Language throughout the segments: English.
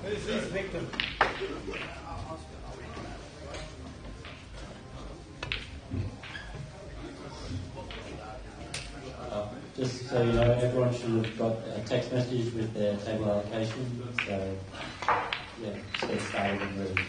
Just so you know, everyone should have got a text message with their table allocation. So, yeah, just get started and ready.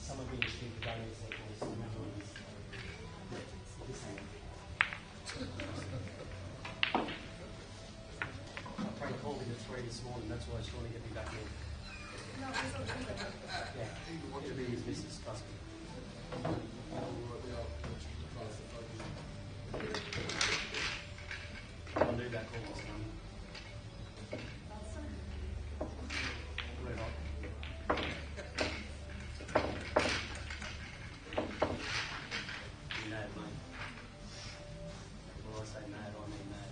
someone being stupid, don't use their voice. I tried calling at 3 this morning, that's why I was trying to get me back in. No, I saw that. Yeah, he wanted to be his business customer. I'll do that call this morning. Red hot. You know, mate. When I say mad, I mean mad.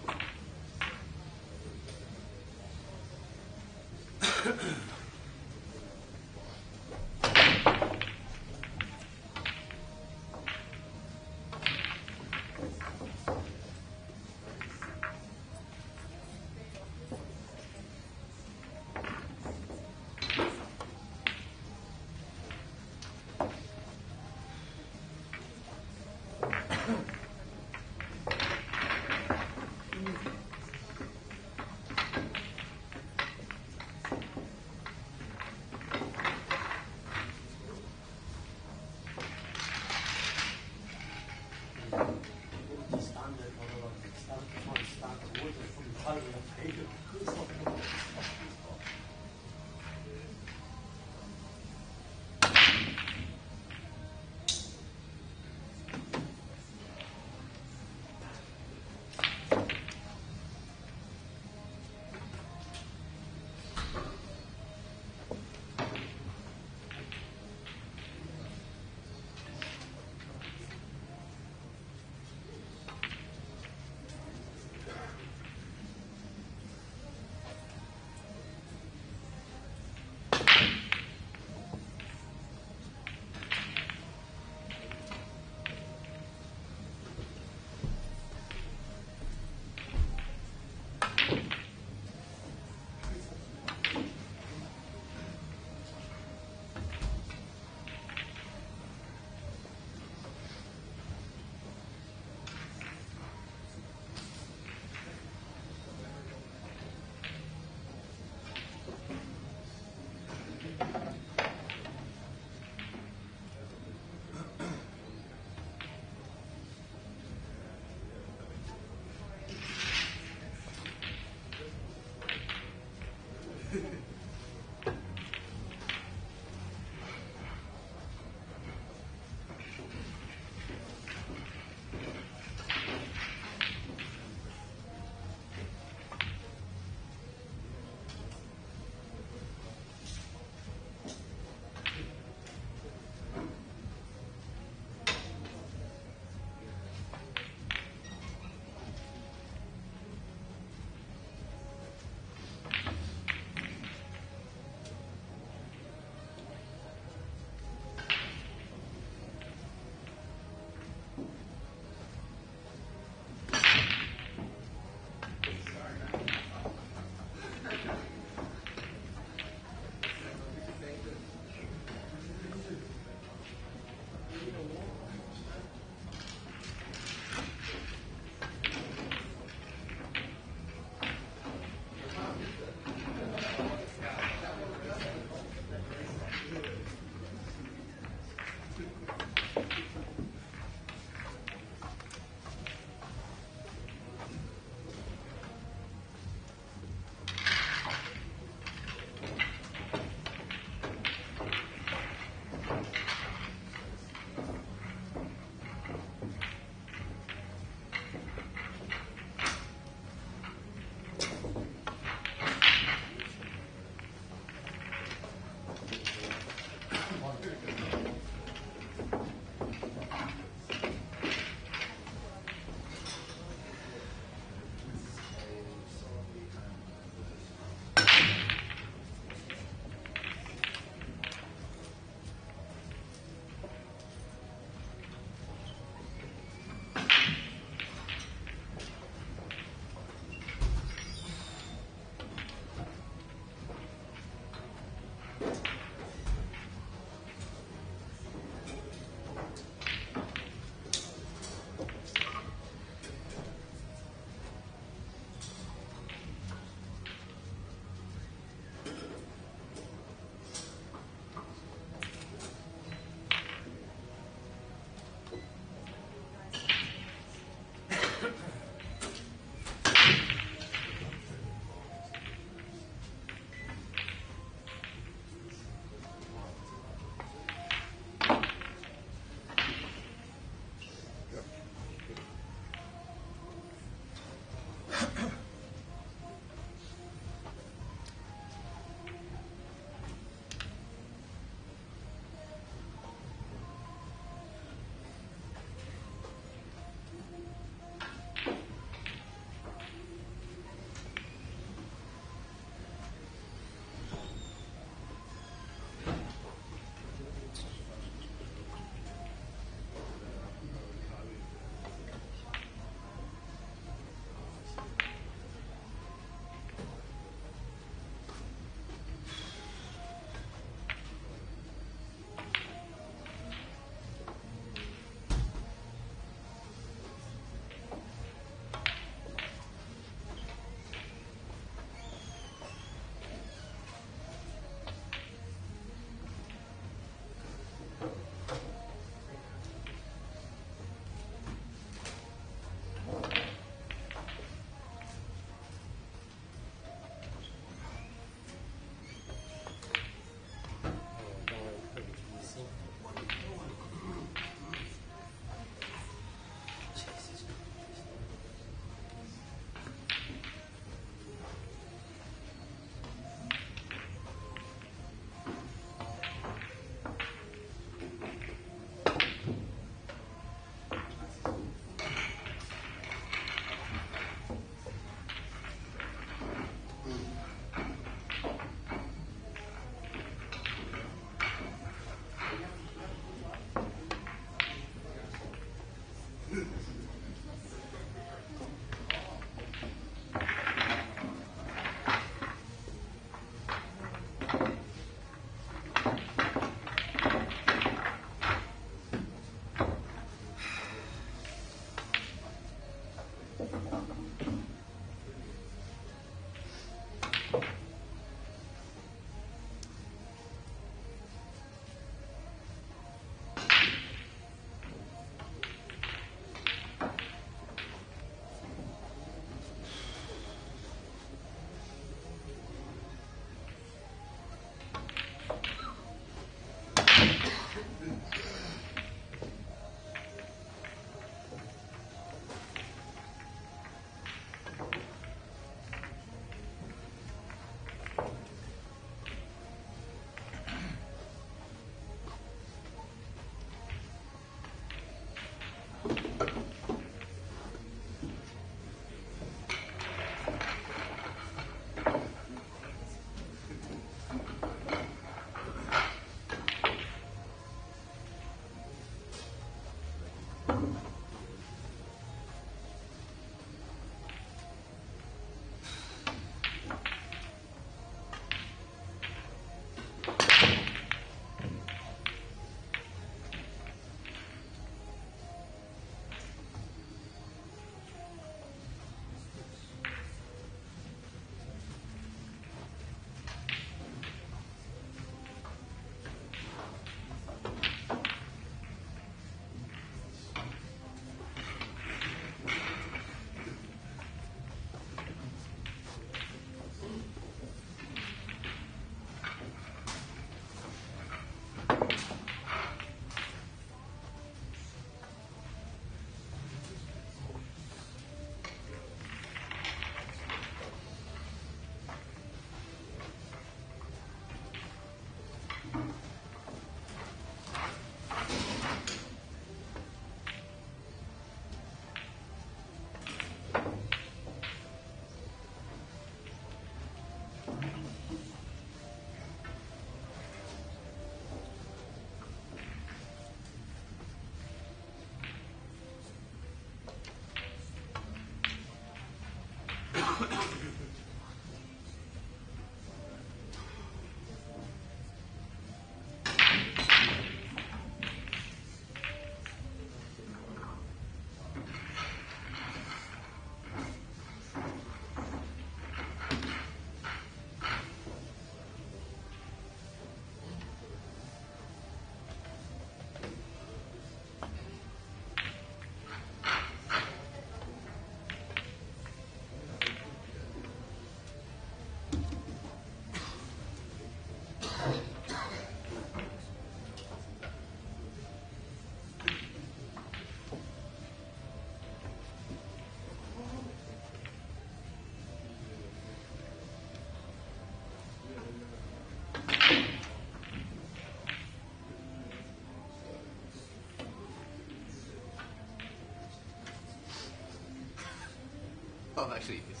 Oh, actually, it's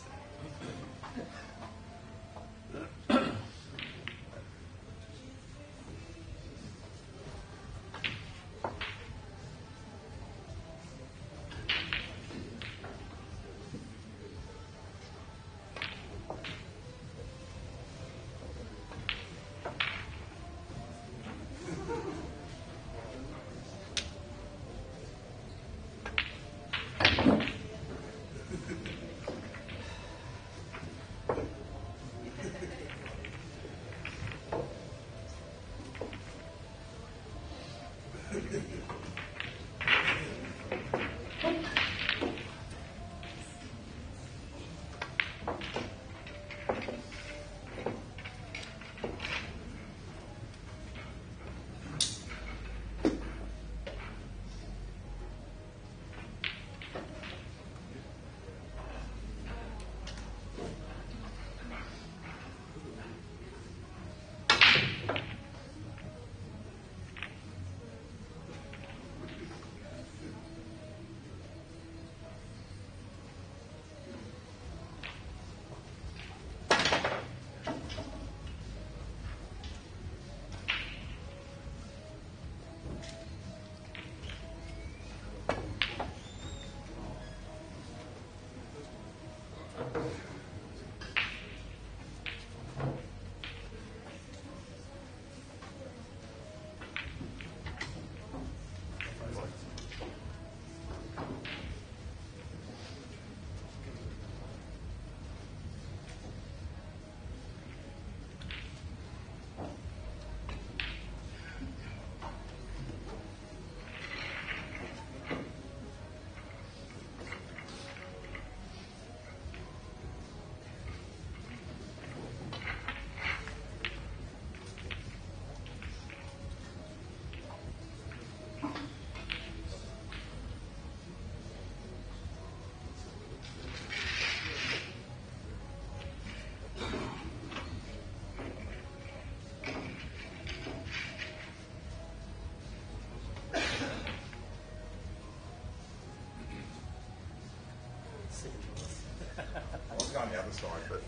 side, but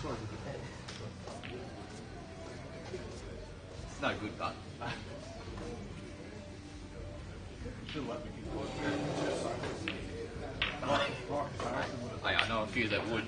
Sorry. it's no good, but hey, I know a few that would.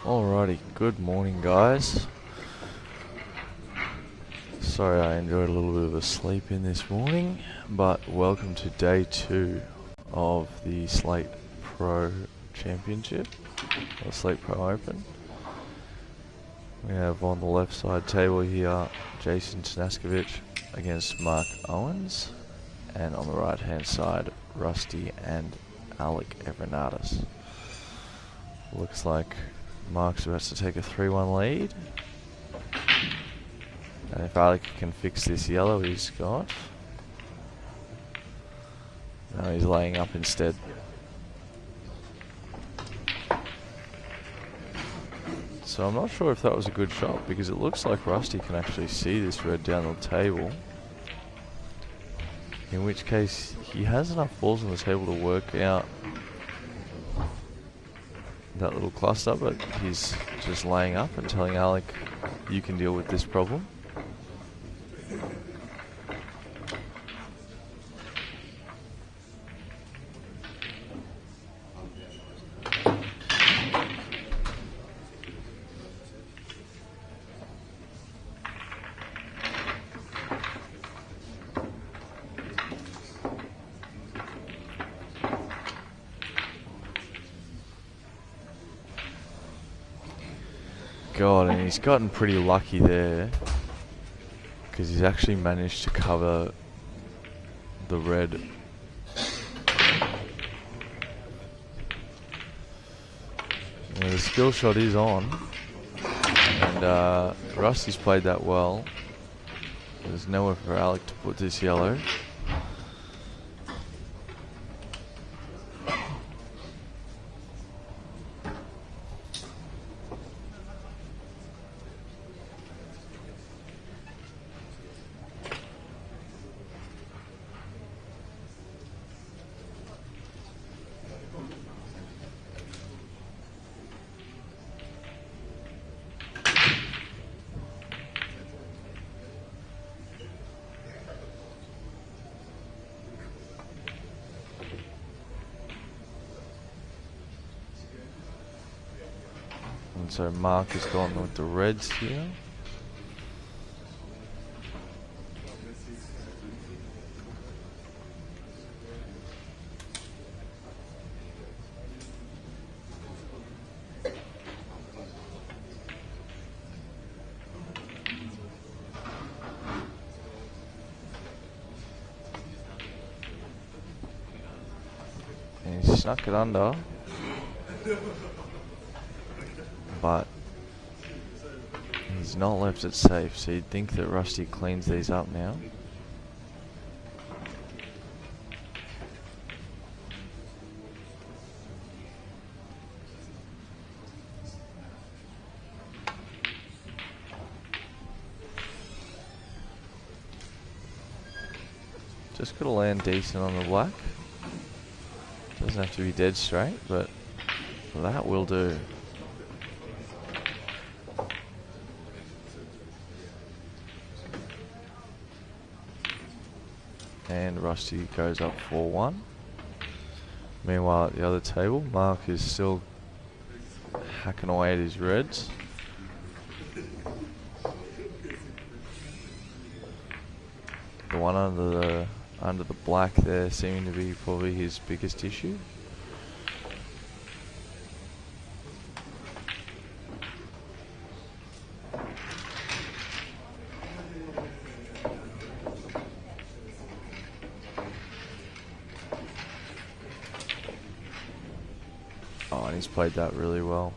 Alrighty, good morning guys. Sorry I enjoyed a little bit of a sleep in this morning, but welcome to day 2 of the Slate Pro Championship, or Slate Pro Open. We have on the left side table here Jason Tanaskovic against Mark Owens, and on the right hand side Rusty and Alec Evreniadis. Looks like Mark's about to take a 3-1 lead. And if Alec can fix this yellow he's got. No, he's laying up instead. So I'm not sure if that was a good shot, because it looks like Rusty can actually see this red down the table. In which case he has enough balls on the table to work out that little cluster, but he's just laying up and telling Alec, you can deal with this problem. God, and he's gotten pretty lucky there because he's actually managed to cover the red. Yeah, the skill shot is on, and Rusty's played that well. There's nowhere for Alec to put this yellow. And so Mark has gone with the reds here. And he snuck it under. But he's not left it safe, so you'd think that Rusty cleans these up now. Just gotta land decent on the black. Doesn't have to be dead straight, but that will do. And Rusty goes up 4-1. Meanwhile, at the other table, Mark is still hacking away at his reds. The one under the black there seeming to be probably his biggest issue. Oh, and he's played that really well.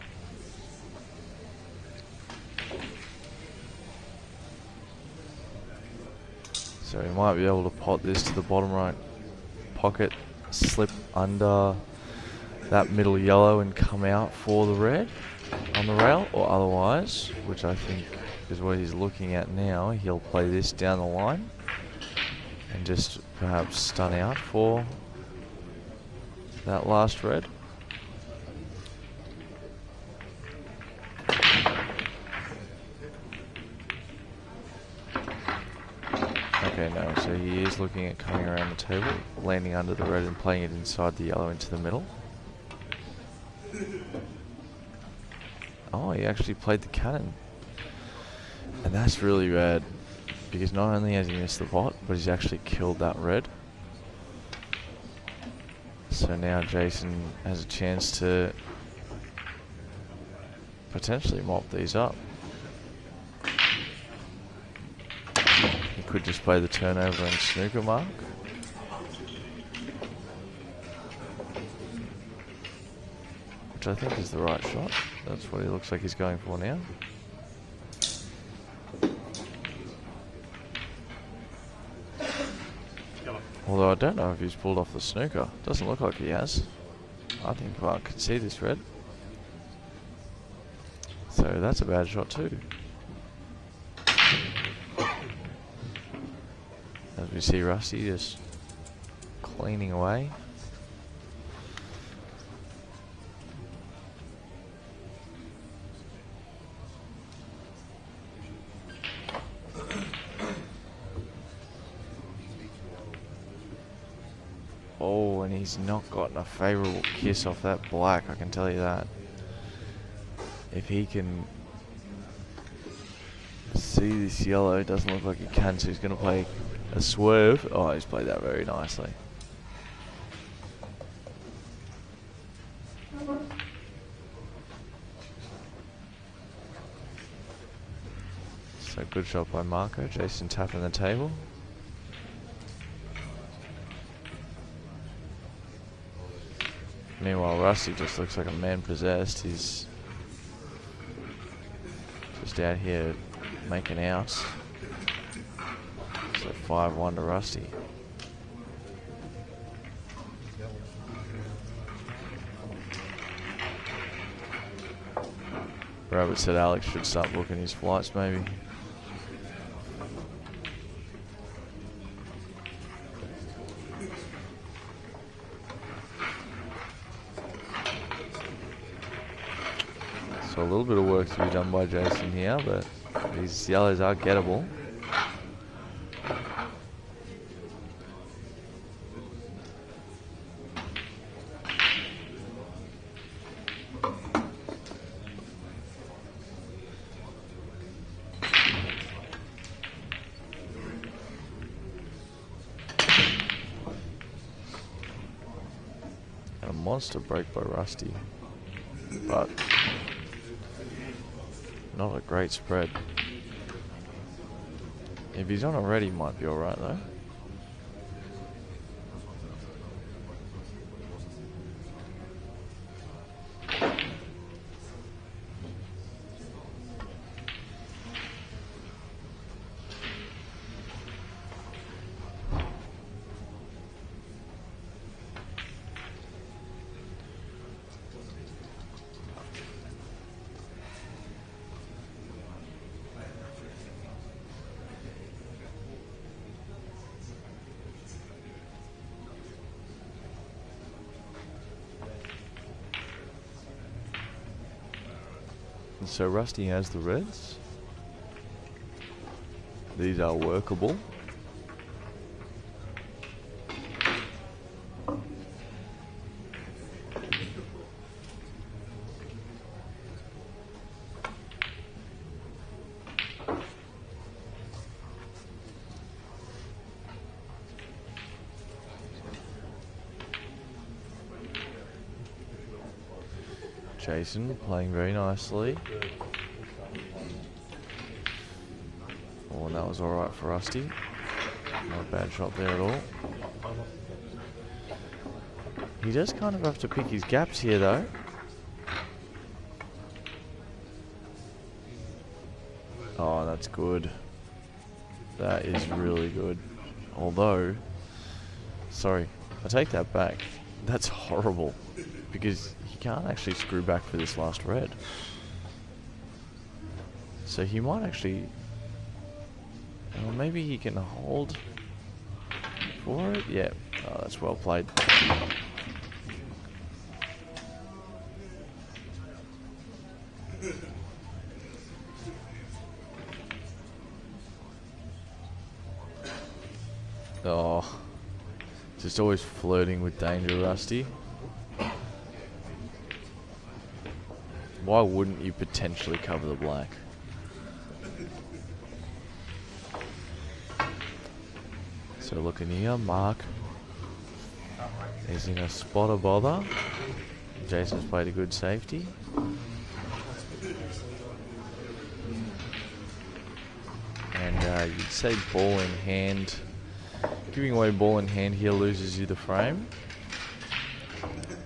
So he might be able to pot this to the bottom right pocket, slip under that middle yellow and come out for the red on the rail, or otherwise, which I think is what he's looking at now, he'll play this down the line and just perhaps stun out for that last red. Okay, no, so he is looking at coming around the table, landing under the red and playing it inside the yellow into the middle. Oh, he actually played the cannon. And that's really bad, because not only has he missed the pot, but he's actually killed that red. So now Jason has a chance to potentially mop these up. He could just play the turnover and snooker mark. Which I think is the right shot. That's what he looks like he's going for now. Although I don't know if he's pulled off the snooker. Doesn't look like he has. I think Mark can see this red. So that's a bad shot too. As we see Rusty just cleaning away. Oh, and he's not gotten a favourable kiss off that black, I can tell you that. If he can see this yellow, it doesn't look like he can, so he's going to play a swerve. Oh, he's played that very nicely. good shot by Marco. Jason tapping the table. Meanwhile, Rusty just looks like a man possessed. He's just out here making outs. So 5-1 to Rusty. Robert said Alex should start booking his flights, maybe. So a little bit of work to be done by Jason here, but these yellows are gettable. A monster break by Rusty, but not a great spread. If he's on already, he might be alright though. And so Rusty has the reds. These are workable. Jason playing very nicely. Oh, and that was alright for Rusty. Not a bad shot there at all. He does kind of have to pick his gaps here though. Oh, that's good. That is really good. Although, sorry, I take that back. That's horrible. Because he can't actually screw back for this last red. So he might actually... Well, maybe he can hold for it? Yeah. Oh, that's well played. Oh. Just always flirting with danger, Rusty. Why wouldn't you potentially cover the black? So looking here, Mark is in a spot of bother. Jason's played a good safety. And you'd say ball in hand. Giving away ball in hand here loses you the frame.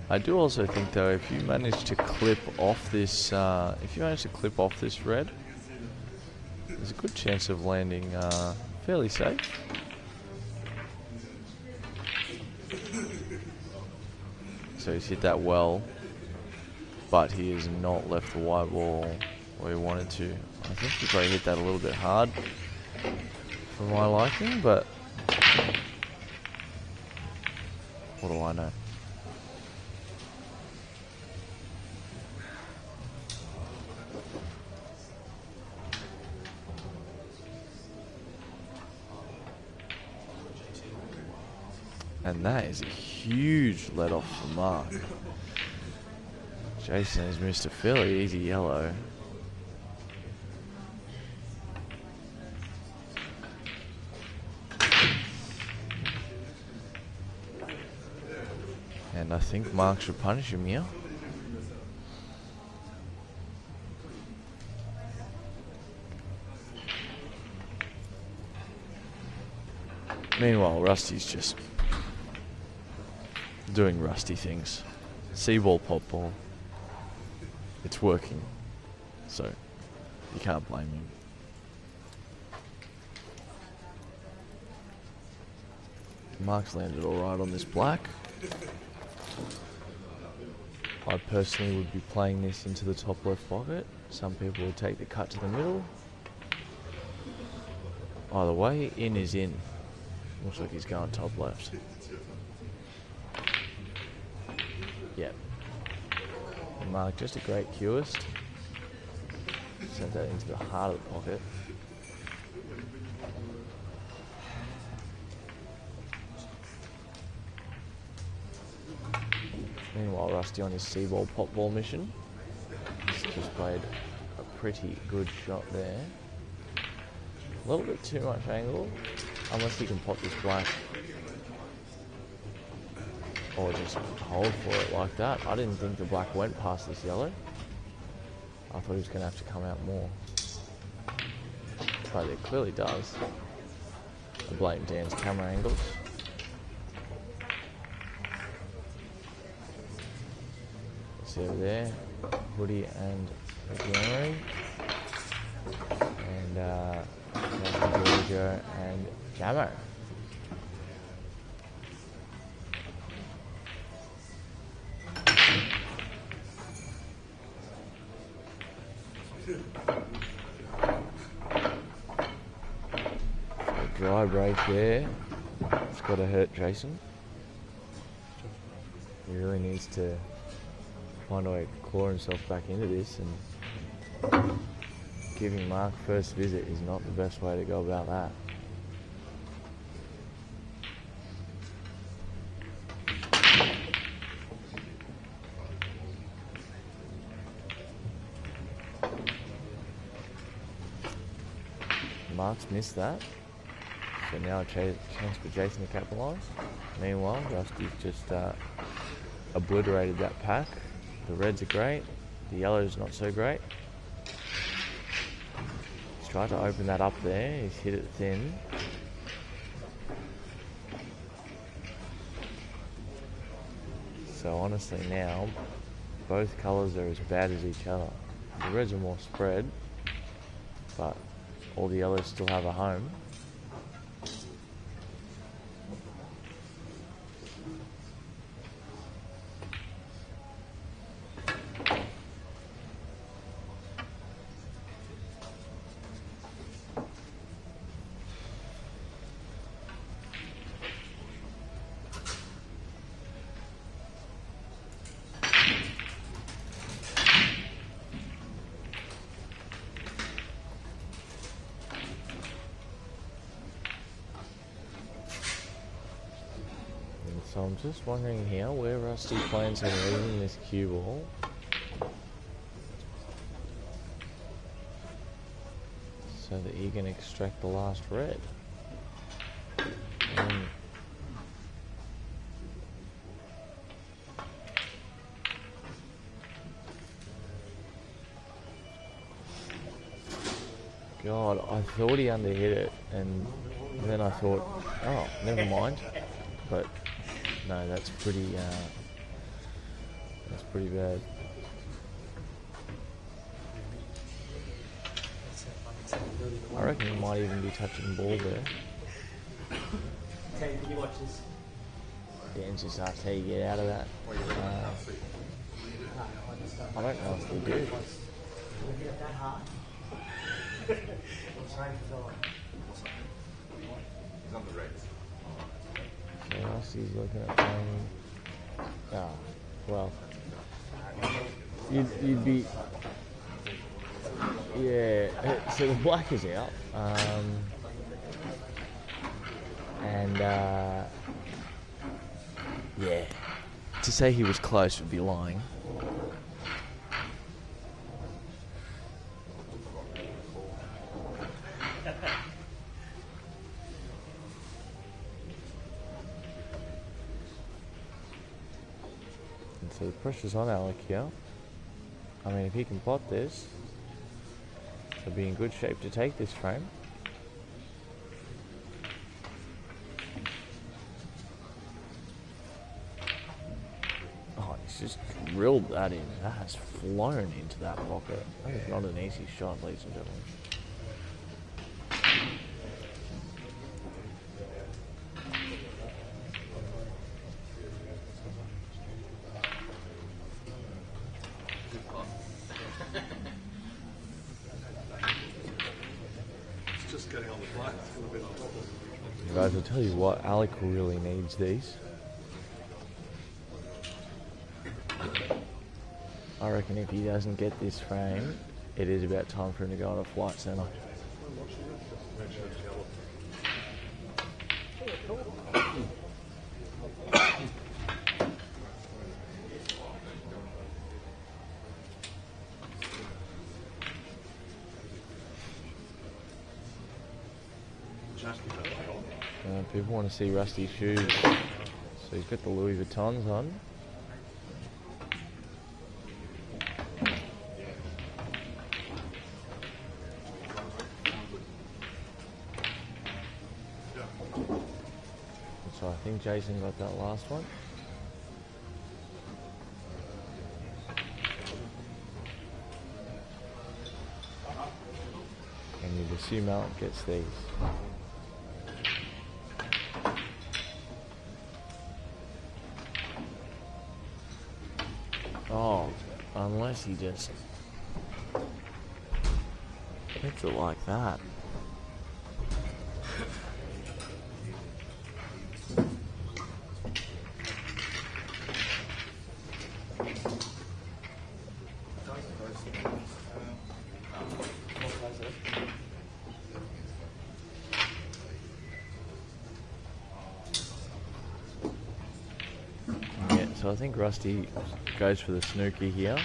I do also think though, if you manage to clip off this, red, there's a good chance of landing fairly safe. So he's hit that well, but he has not left the white ball where he wanted to. I think he probably hit that a little bit hard for my liking, but what do I know? And that is a huge let off for Mark. Jason has missed a fairly easy yellow. And I think Mark should punish him here. Meanwhile, Rusty's just doing Rusty things. C-ball, pop ball. It's working. So, you can't blame him. Mark's landed alright on this black. I personally would be playing this into the top left pocket. Some people would take the cut to the middle. Either way, in is in. Looks like he's going top left. Yep. And Mark, just a great cueist. Sent that into the heart of the pocket. Meanwhile, Rusty on his C-ball pop ball mission. He's just played a pretty good shot there. A little bit too much angle, unless he can pop this black. Or just hold for it like that. I didn't think the black went past this yellow. I thought he was going to have to come out more. But it clearly does. I blame Dan's camera angles. See over there, Hoodie and Evreniadis. And Georgia and Jamo. A dry break there. It's got to hurt Jason. He really needs to find a way to claw himself back into this, and giving Mark first visit is not the best way to go about that. Mark's missed that, so now a chance for Jason to capitalise. Meanwhile, Rusty's just obliterated that pack. The reds are great, the yellow's not so great. He's tried to open that up there, he's hit it thin. So honestly now, both colours are as bad as each other. The reds are more spread, but all the yellows still have a home. So I'm just wondering here where Rusty plans on leaving this cue ball. So that he can extract the last red. God, I thought he underhit it, and then I thought, oh, never mind. But no, that's pretty bad. I reckon he might even be touching the ball there. Can you watch this? Dan's just asked how you get out of that. I don't know if they do. Hit it that hard. What's right for He's on the reds. So Rusty's looking at playing. Ah, well. You'd be. Yeah, so the black is out. Yeah. To say he was close would be lying. And so the pressure's on Alec here. I mean, if he can pot this, he'll be in good shape to take this frame. He's just drilled that in. That has flown into that pocket. That is not an easy shot, ladies and gentlemen. It's just getting on the black. It's going to be like trouble. Guys, I'll tell you what, Alec really needs these. I reckon if he doesn't get this frame, it is about time for him to go on a flight centre. People want to see Rusty's shoes, so he's got the Louis Vuittons on. So I think Jason got that last one. And you'd assume Alec gets these. Oh, unless he just hits it like that. Yeah, so I think Rusty goes for the snooker here.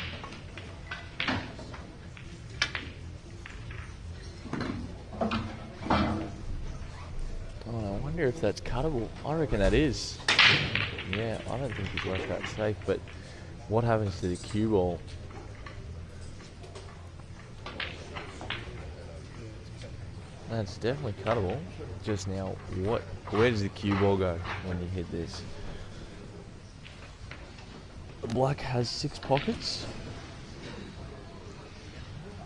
Oh, I wonder if that's cuttable. I reckon that is. Yeah, I don't think he's left that safe, but what happens to the cue ball? That's definitely cuttable. Just now, where does the cue ball go when you hit this? The black has 6 pockets.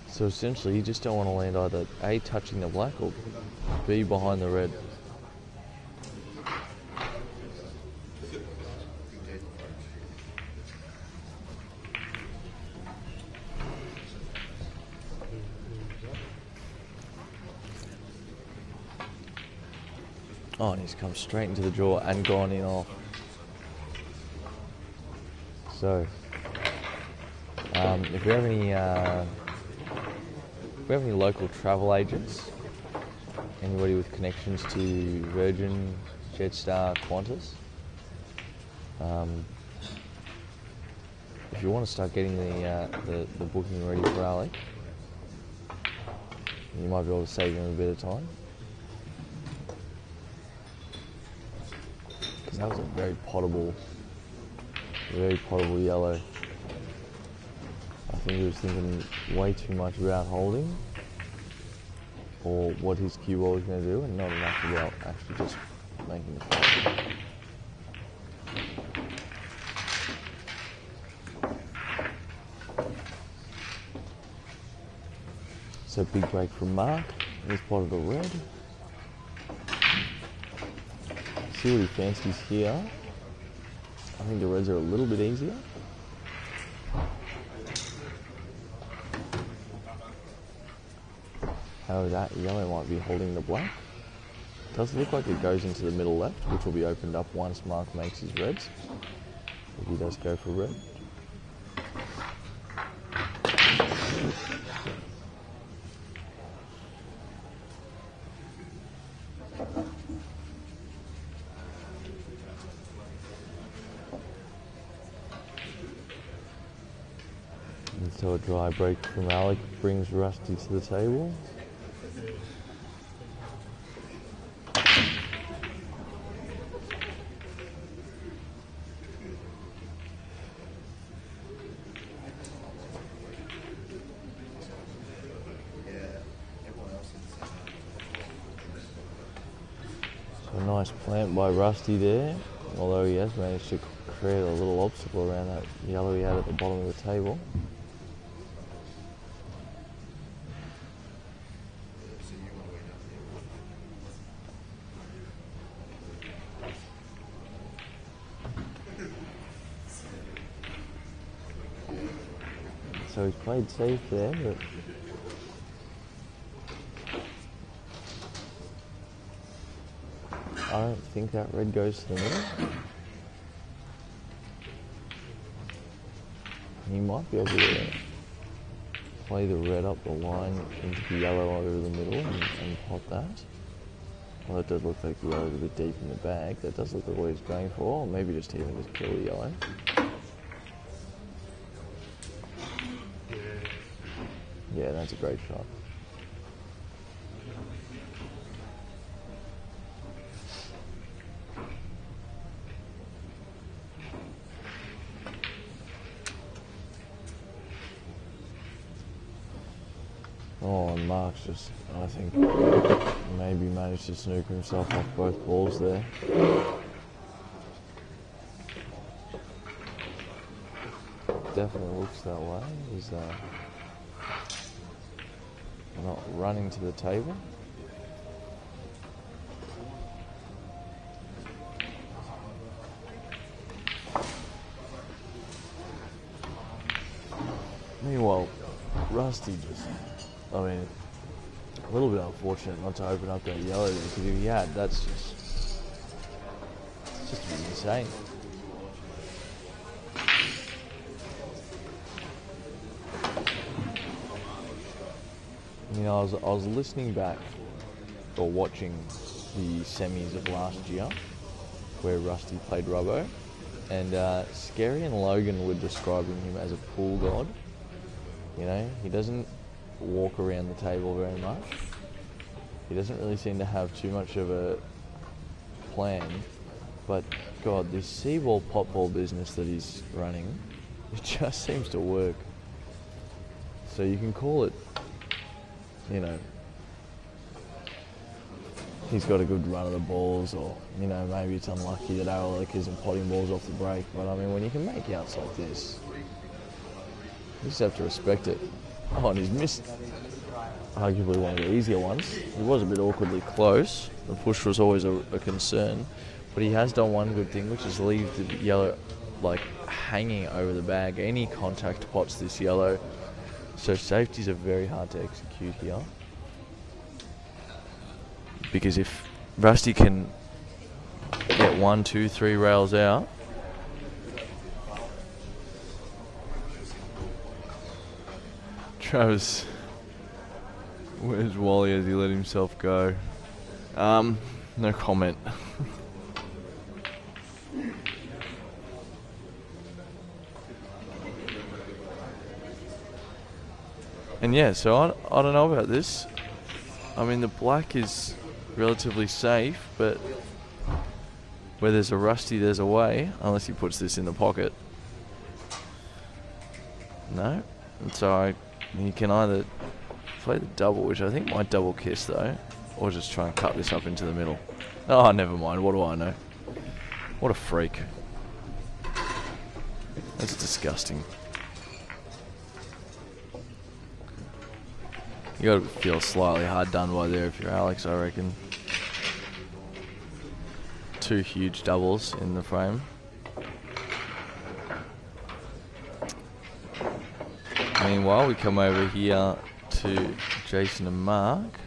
So essentially you just don't want to land either A, touching the black, or B, behind the red. Oh, and he's come straight into the draw and gone in off. So, if we have any local travel agents, anybody with connections to Virgin, Jetstar, Qantas, if you want to start getting the booking ready for Alec, you might be able to save him a bit of time. Because that was a very potable yellow. I think he was thinking way too much about holding or what his cue ball was going to do, and not enough about actually just making the fight. So big break from Mark. He's spotted a red. See what he fancies here. I think the reds are a little bit easier. However, that yellow might be holding the black. Does look like it goes into the middle left, which will be opened up once Mark makes his reds. If he does go for red. And so a dry break from Alec brings Rusty to the table. So a nice plant by Rusty there, although he has managed to create a little obstacle around that yellow he had at the bottom of the table. So he's played safe there, but I don't think that red goes to the middle. He might be able to play the red up the line into the yellow over the middle and pot that. Well, it does look like the yellow's a bit deep in the bag. That does look like what he's going for. Or maybe just even just kill the yellow. Yeah, that's a great shot. Oh, and Mark's just, I think, maybe managed to snooker himself off both balls there. Definitely looks that way. He's not running to the table. Meanwhile, Rusty just, I mean, a little bit unfortunate not to open up that yellow there, because if he had, it's just insane. You know, I was listening back or watching the semis of last year where Rusty played Rubbo, and Scary and Logan were describing him as a pool god. You know, he doesn't walk around the table very much. He doesn't really seem to have too much of a plan, but God, this C-ball pop ball business that he's running, it just seems to work. So you can call it, you know, he's got a good run of the balls, or, you know, maybe it's unlucky that Alec isn't potting balls off the break, but I mean, when you can make outs like this, you just have to respect it. Oh, and he's missed arguably one of the easier ones. He was a bit awkwardly close. The push was always a concern, but he has done one good thing, which is leave the yellow like hanging over the bag. Any contact pots this yellow, so safeties are very hard to execute here. Because if Rusty can get 1, 2, 3 rails out, Travis, where's Wally as he let himself go? No comment. And yeah, so I don't know about this. I mean, the black is relatively safe, but where there's a Rusty, there's a way, unless he puts this in the pocket. No? And so he can either play the double, which I think might double kiss though, or just try and cut this up into the middle. Oh, never mind. What do I know? What a freak. That's disgusting. You gotta feel slightly hard done by there if you're Alex, I reckon. 2 huge doubles in the frame. Meanwhile, we come over here to Jason and Mark.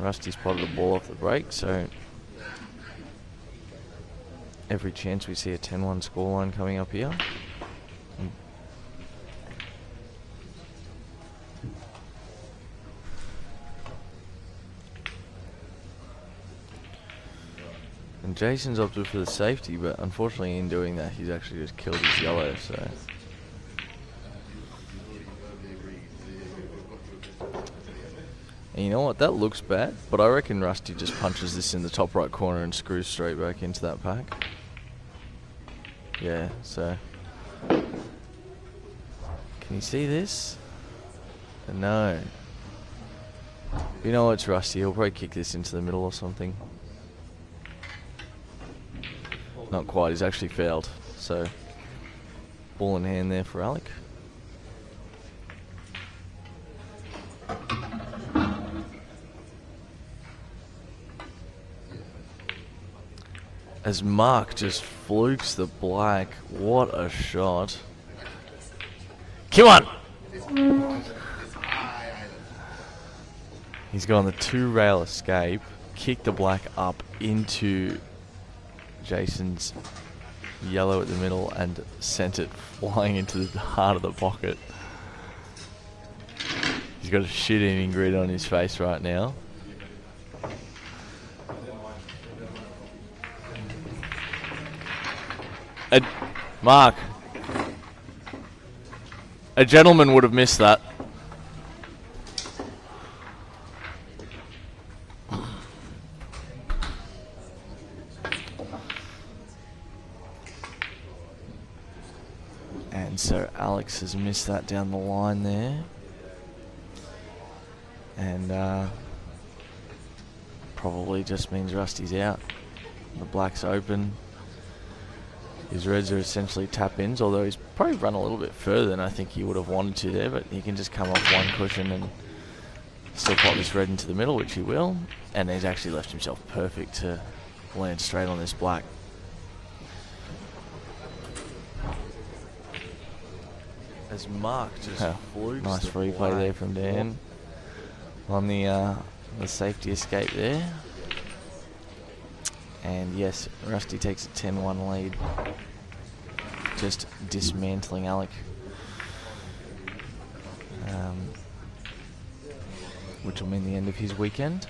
Rusty's potted the ball off the break, so every chance we see a 10-1 scoreline coming up here. And Jason's opted for the safety, but unfortunately in doing that he's actually just killed his yellow, so And you know what? That looks bad, but I reckon Rusty just punches this in the top right corner and screws straight back into that pack. Yeah, so... Can you see this? No. You know it's Rusty. He'll probably kick this into the middle or something. Not quite. He's actually fouled. So, ball in hand there for Alec. As Mark just flukes the black. What a shot. Come on! He's gone the 2-rail escape, kicked the black up into Jason's yellow at the middle and sent it flying into the heart of the pocket. He's got a shit-eating grin on his face right now. Mark, a gentleman would have missed that. And so Alex has missed that down the line there. And probably just means Rusty's out. The black's open. His reds are essentially tap-ins, although he's probably run a little bit further than I think he would have wanted to there, but he can just come off one cushion and still pop this red into the middle, which he will. And he's actually left himself perfect to land straight on this black. As Mark just flukes nice free play there from Dan on the safety escape there. And yes, Rusty takes a 10-1 lead. Just dismantling Alec. Which will mean the end of his weekend.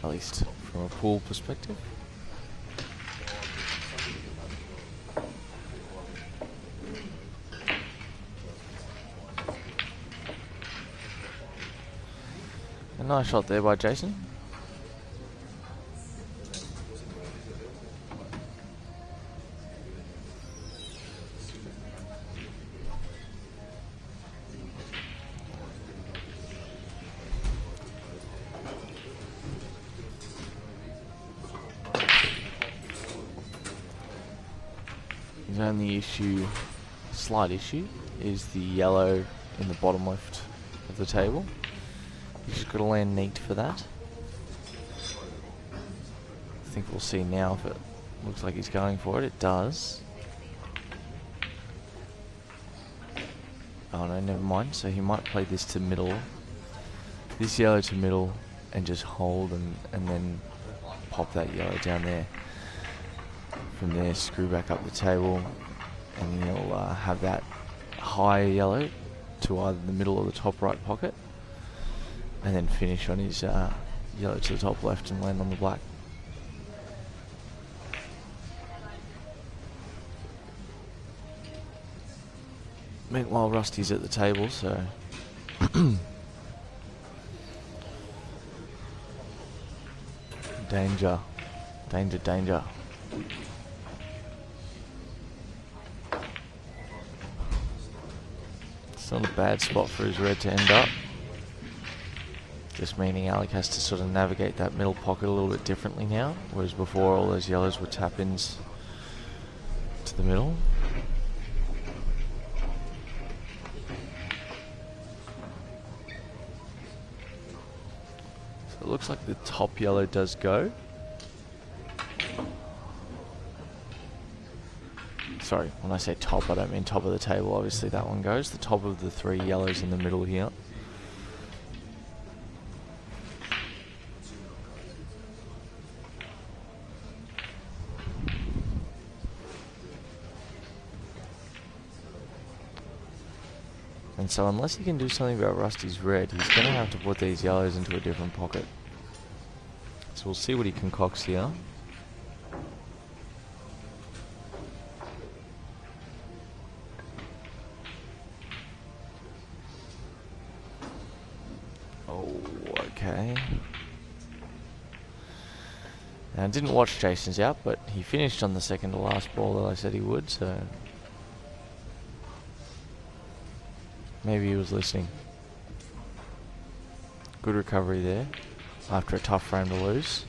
At least from a pool perspective. A nice shot there by Jason. His only issue, slight issue, is the yellow in the bottom left of the table. He's just got to land neat for that. I think we'll see now if it looks like he's going for it. It does. Oh no, never mind. So he might play this to middle. This yellow to middle and just hold and then pop that yellow down there. From there, screw back up the table and he'll have that higher yellow to either the middle or the top right pocket. And then finish on his yellow to the top left and land on the black. Meanwhile, Rusty's at the table, so... Danger. Danger, danger. It's not a bad spot for his red to end up. Just meaning Alec has to sort of navigate that middle pocket a little bit differently now, whereas before all those yellows were tap-ins to the middle. So it looks like the top yellow does go. Sorry, when I say top, I don't mean top of the table. Obviously that one goes. The top of the 3 yellows in the middle here. And so unless he can do something about Rusty's red, he's going to have to put these yellows into a different pocket. So we'll see what he concocts here. okay. Now, I didn't watch Jason's out, but he finished on the second to last ball that I said he would, so maybe he was listening. Good recovery there after a tough frame to lose.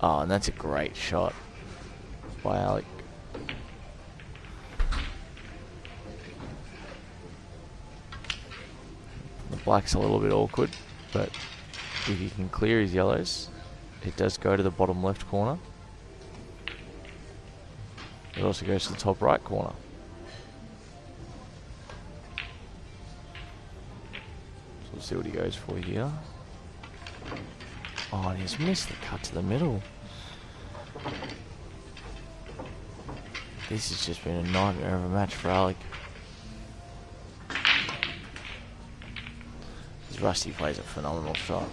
Oh, and that's a great shot by Alec. The black's a little bit awkward, but if he can clear his yellows, it does go to the bottom left corner. It also goes to the top right corner. So we'll see what he goes for here. Oh, and he's missed the cut to the middle. This has just been a nightmare of a match for Alec. Rusty plays a phenomenal shot.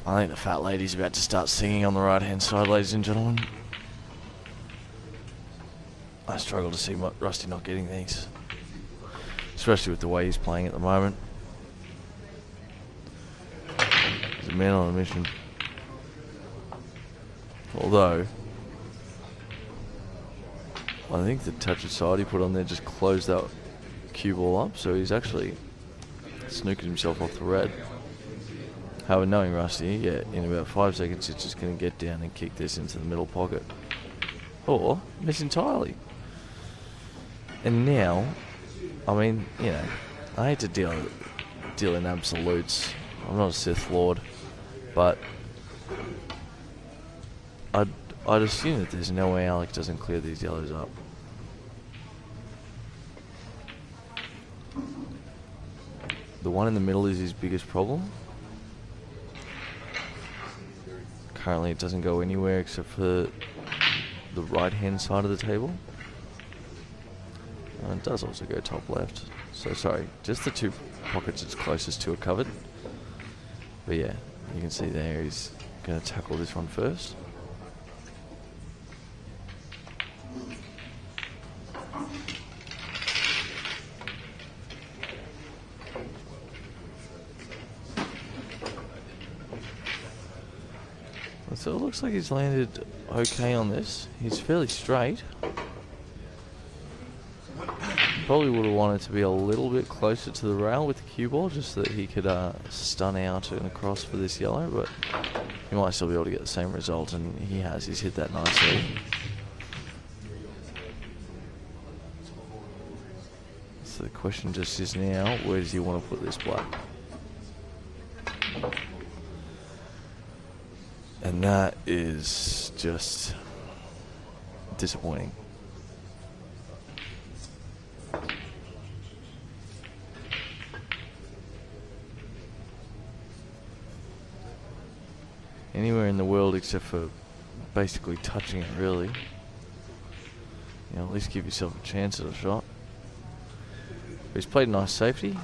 I think the fat lady's about to start singing on the right hand side, ladies and gentlemen. I struggle to see Rusty not getting these, especially with the way he's playing at the moment. He's a man on a mission. Although I think the touch of side he put on there just closed that cue ball up, so he's actually snookered himself off the red. However, knowing Rusty, yeah, in about 5 seconds he's just going to get down and kick this into the middle pocket. Or miss entirely. And now, I mean, you know, I hate to deal in absolutes. I'm not a Sith Lord, but I'd assume that there's no way Alec doesn't clear these yellows up. The one in the middle is his biggest problem. Currently it doesn't go anywhere except for the right hand side of the table. And it does also go top left. So sorry, just the two pockets it's closest to are covered. But yeah, you can see there he's going to tackle this one first. So it looks like he's landed okay on this. He's fairly straight. Probably would have wanted to be a little bit closer to the rail with the cue ball, just so that he could stun out and across for this yellow, but he might still be able to get the same result, and he has. He's hit that nicely. So the question just is now, where does he want to put this black? And that is just disappointing. Anywhere in the world except for basically touching it, really. You know, at least give yourself a chance at a shot. But he's played nice safety.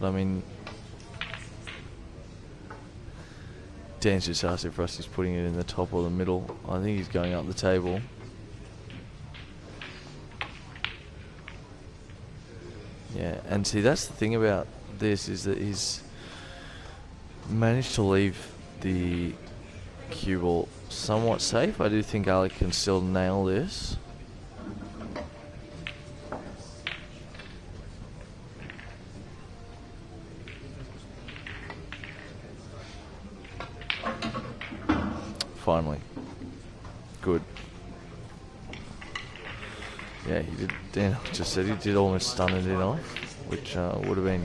But I mean, Dan's just asked if Rusty's putting it in the top or the middle. I think he's going up the table. Yeah, and see, that's the thing about this, is that he's managed to leave the cue ball somewhat safe. I do think Alec can still nail this. Finally. Good. Yeah, he did. Dan just said he did almost stun it in off, which would have been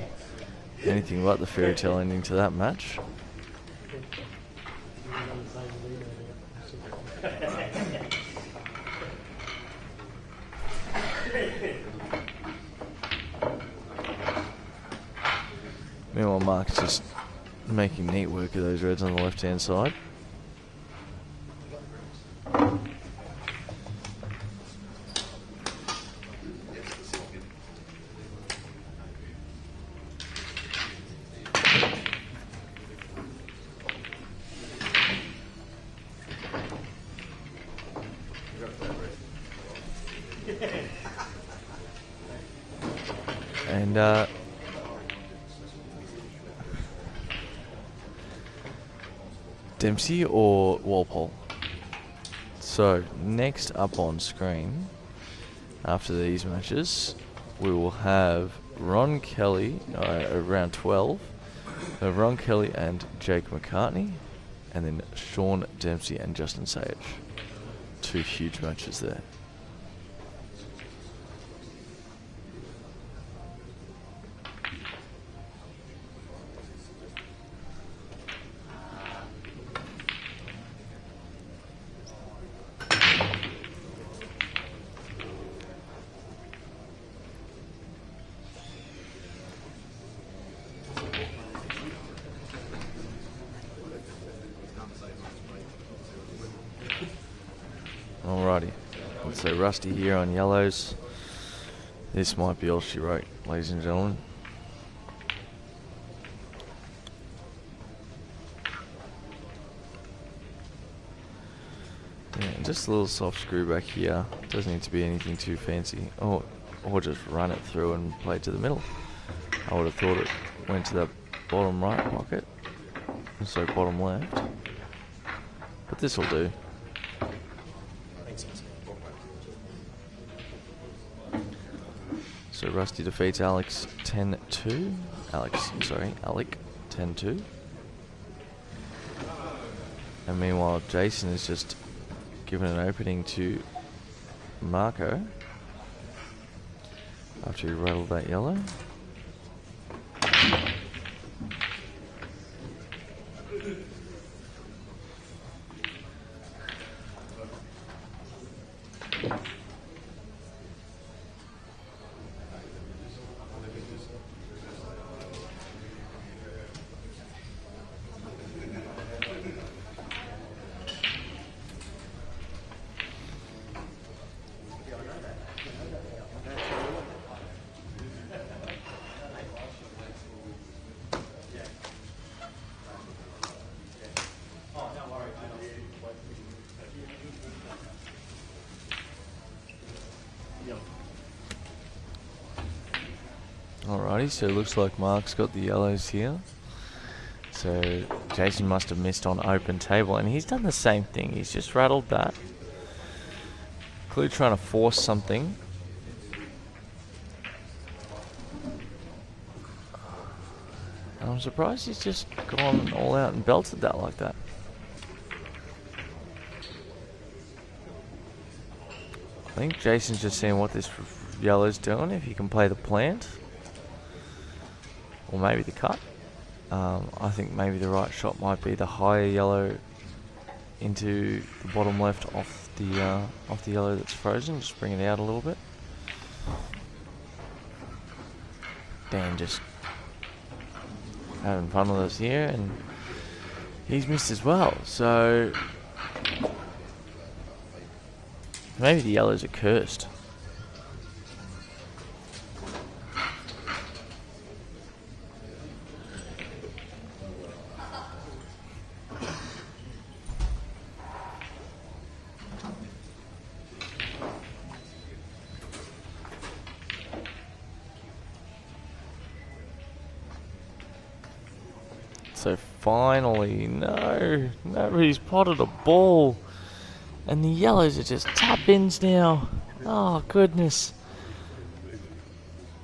anything but the fairy tale ending to that match. Meanwhile, Mark's just making neat work of those reds on the left-hand side. And Dempsey or Walpole? So, next up on screen, after these matches, we will have Ron Kelly, around 12, Ron Kelly and Jake McCartney, and then Sean Dempsey and Justin Sage. 2 huge matches there. Alrighty, so Rusty here on yellows. This might be all she wrote, ladies and gentlemen. Yeah, just a little soft screw back here. Doesn't need to be anything too fancy. Or just run it through and play it to the middle. I would have thought it went to the bottom right pocket. So bottom left. But this will do. So Rusty defeats Alec 10-2. Alec 10-2. And meanwhile, Jason is just given an opening to Marco after he rattled that yellow. Alrighty, so it looks like Mark's got the yellows here. So Jason must have missed on open table, and he's done the same thing. He's just rattled that. Clearly trying to force something. And I'm surprised he's just gone all out and belted that like that. I think Jason's just seeing what this yellow's doing, if he can play the plant. Or maybe the cut. I think maybe the right shot might be the higher yellow into the bottom left off the yellow that's frozen. Just bring it out a little bit. Dan just having fun with us here, and he's missed as well. So maybe the yellows are cursed. So finally, no, nobody's potted a ball. And the yellows are just tap-ins now. Oh, goodness.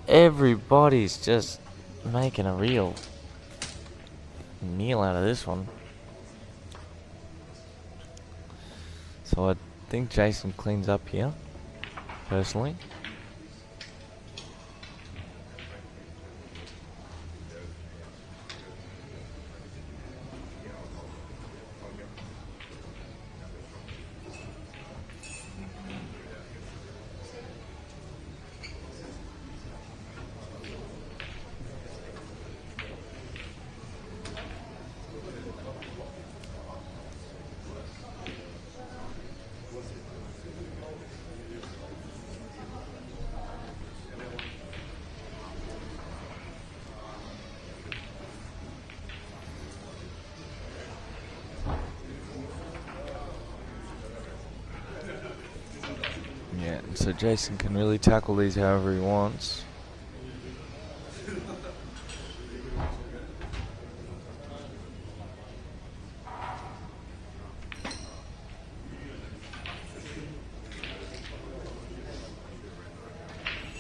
Everybody's just making a real meal out of this one. So I think Jason cleans up here, personally. So Jason can really tackle these however he wants.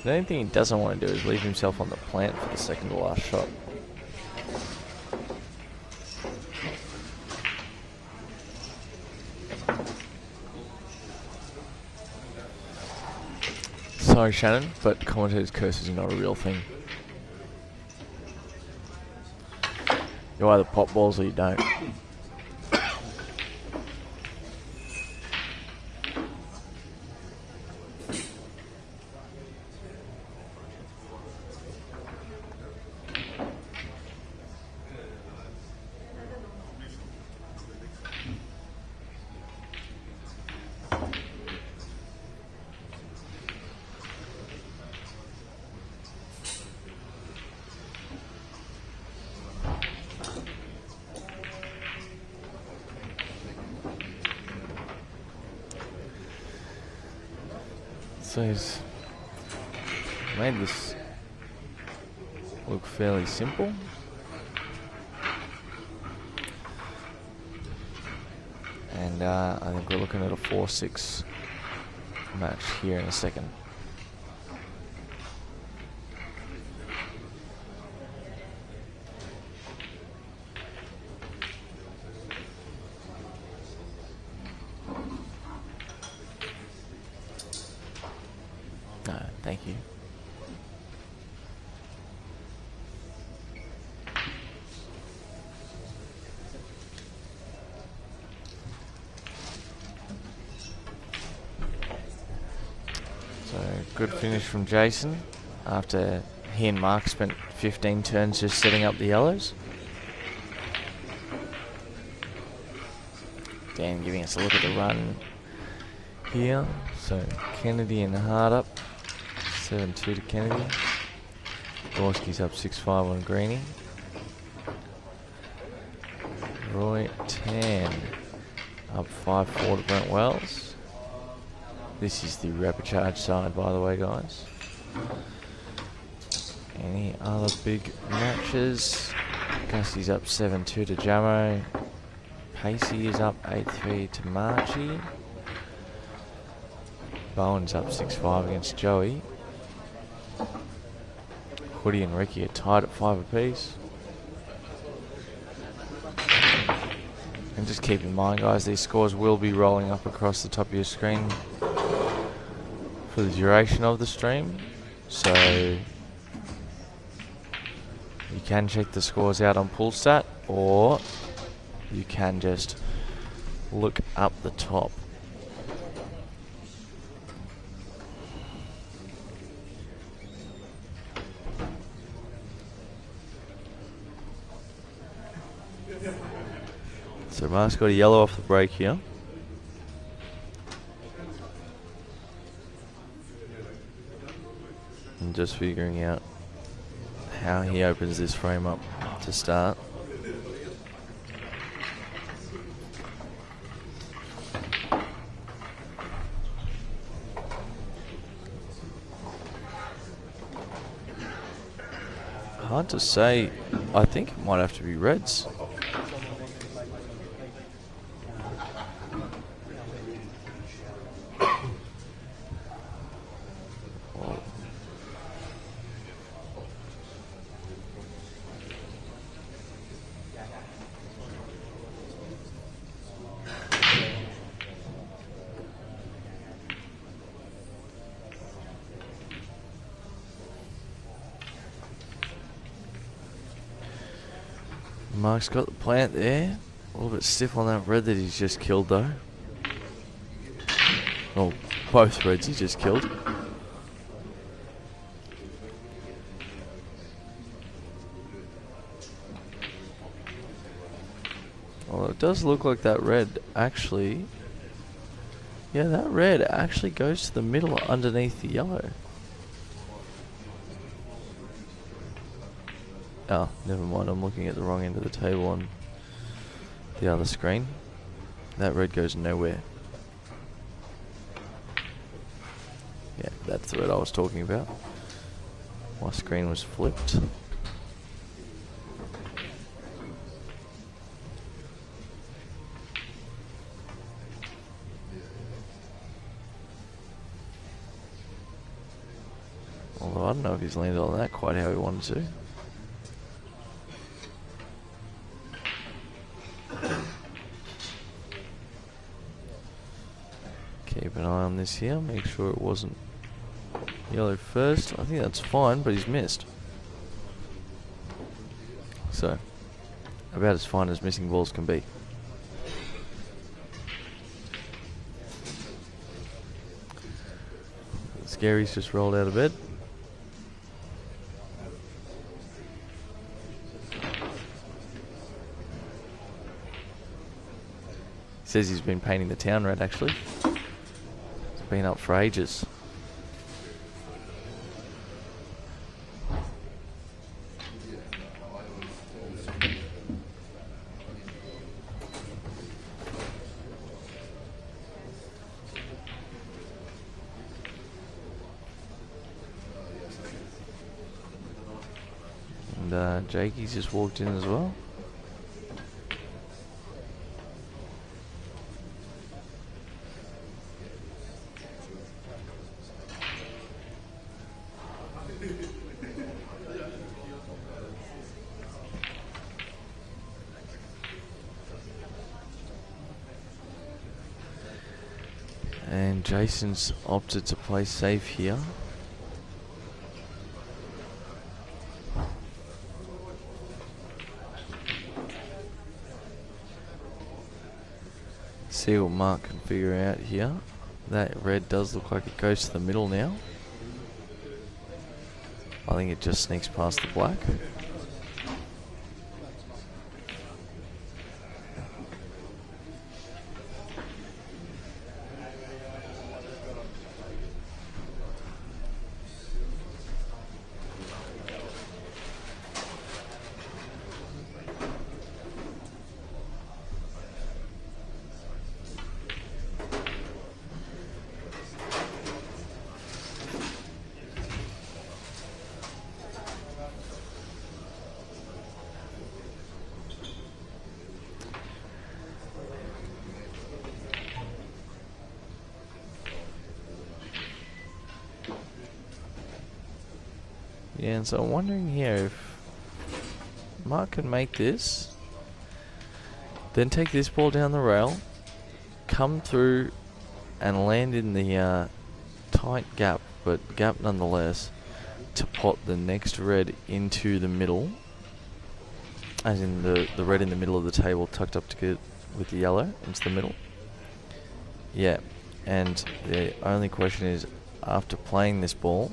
The only thing he doesn't want to do is leave himself on the plant for the second to last shot. Sorry, Shannon, but commentator's curses are not a real thing. You either pop balls or you don't. So he's made this look fairly simple. And I think we're looking at a 4-6 match here in a second. No, thank you. So, good finish from Jason after he and Mark spent 15 turns just setting up the yellows. Dan giving us a look at the run here. So, Kennedy and Hart up. 7-2 to Kennedy. Gorski's up 6-5 on Greeny. Roy Tan up 5-4 to Brent Wells. This is the Repechage side, by the way, guys. Any other big matches? Gussie's up 7-2 to Jamo. Pacey is up 8-3 to Marchie. Bowen's up 6-5 against Joey. Hoodie and Ricky are tied at 5 apiece. And just keep in mind, guys, these scores will be rolling up across the top of your screen for the duration of the stream. So you can check the scores out on Poolstat, or you can just look up the top. So Mark's got a yellow off the break here. And just figuring out how he opens this frame up to start. Hard to say. I think it might have to be reds. Mark's got the plant there. A little bit stiff on that red that he's just killed though. Oh, both reds he just killed. Well, it does look like that red actually... Yeah, that red actually goes to the middle underneath the yellow. Oh, never mind, I'm looking at the wrong end of the table on the other screen. That red goes nowhere. Yeah, that's the red I was talking about. My screen was flipped. Although I don't know if he's landed on that quite how he wanted to. Keep an eye on this here, make sure it wasn't yellow first. I think that's fine, but he's missed. So, about as fine as missing balls can be. Scary's just rolled out of bed. Says he's been painting the town red, actually. It's been up for ages. And Jakey's just walked in as well. And Jason's opted to play safe here. See what Mark can figure out here. That red does look like it goes to the middle now. I think it just sneaks past the black. Yeah, and so I'm wondering here if Mark can make this, then take this ball down the rail, come through and land in the tight gap, but gap nonetheless, to pot the next red into the middle, as in the red in the middle of the table tucked up to get with the yellow into the middle. Yeah, and the only question is, after playing this ball,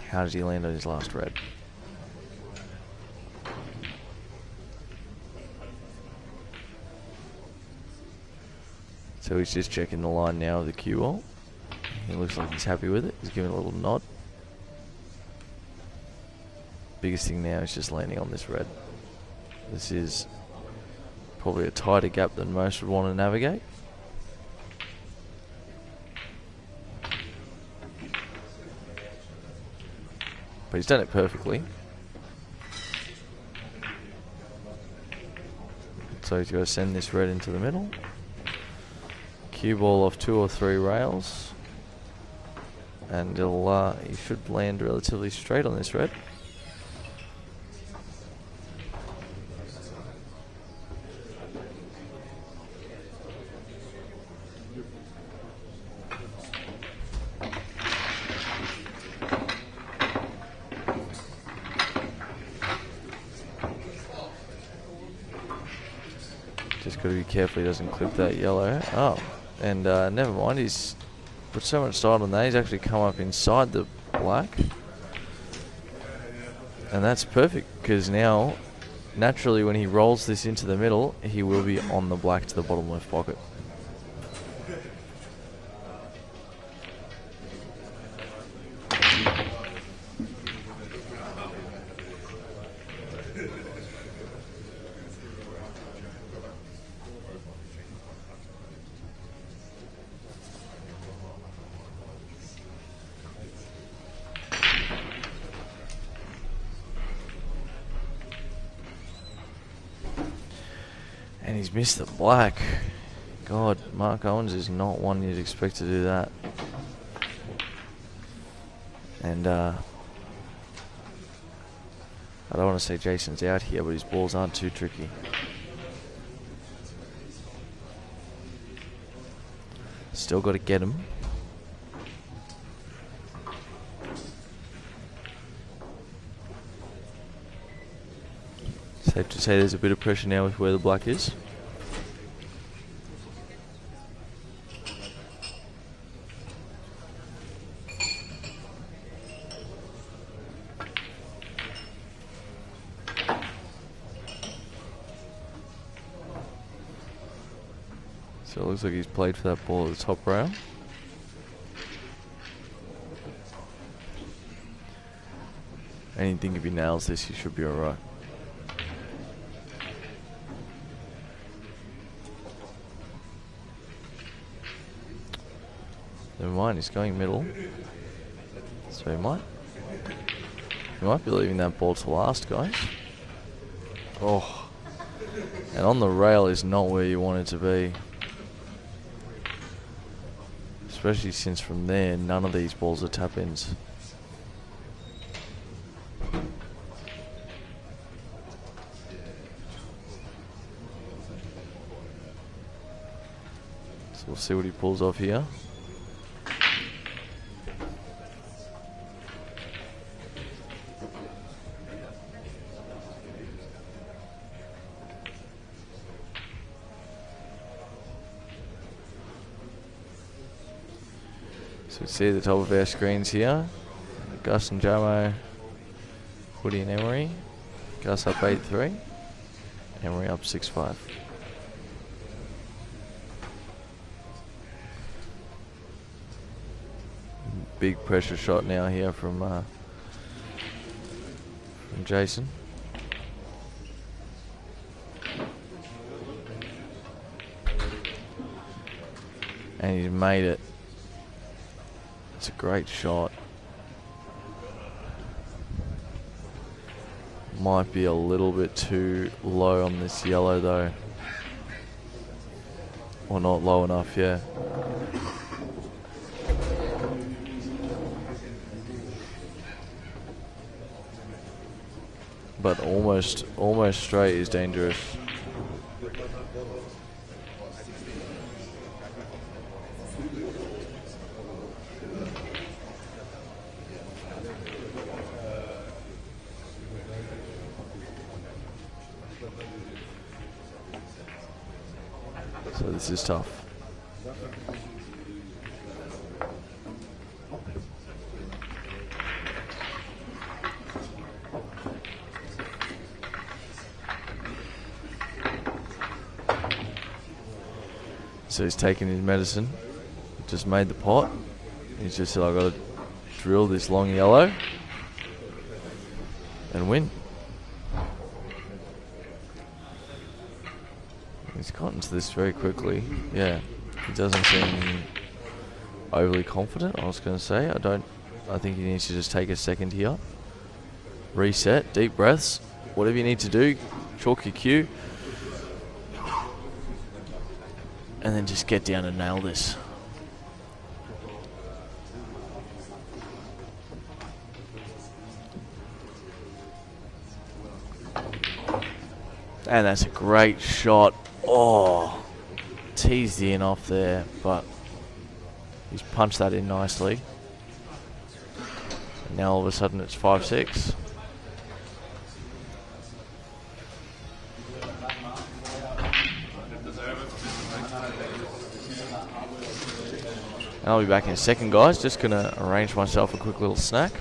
how did he land on his last red? So he's just checking the line now of the cue ball. He looks like he's happy with it. He's giving a little nod. Biggest thing now is just landing on this red. This is probably a tighter gap than most would want to navigate. But he's done it perfectly. So he's got to send this red into the middle. Cue ball off 2 or 3 rails. And he should land relatively straight on this red. Just got to be careful he doesn't clip that yellow. Oh, and never mind, he's put so much side on that, he's actually come up inside the black. And that's perfect, because now, naturally when he rolls this into the middle, he will be on the black to the bottom left pocket. And he's missed the black. God, Mark Owens is not one you'd expect to do that. And I don't want to say Jason's out here, but his balls aren't too tricky. Still got to get him. Safe to say there's a bit of pressure now with where the black is. So it looks like he's played for that ball at the top rail. And you think if he nails this, he should be alright. Never mind, he's going middle. So he might be leaving that ball to last, guys. Oh. And on the rail is not where you want it to be. Especially since from there, none of these balls are tap-ins. So we'll see what he pulls off here. So we see at the top of our screens here, Gus and Jamo, Woody and Emery. Gus up 8-3, Emery up 6-5. Big pressure shot now here from Jason. And he's made it. It's a great shot. Might be a little bit too low on this yellow though. Or not low enough, yeah. But almost straight is dangerous. So this is tough. So he's taking his medicine, just made the pot. He's just said, I've got to drill this long yellow and win. He's gotten to this very quickly. Yeah, he doesn't seem overly confident, I was going to say. I think he needs to just take a second here. Reset, deep breaths, whatever you need to do, chalk your cue. And then just get down and nail this. And that's a great shot. Oh, teased the in off there, but he's punched that in nicely. And now all of a sudden it's 5-6. And I'll be back in a second, guys. Just going to arrange myself a quick little snack.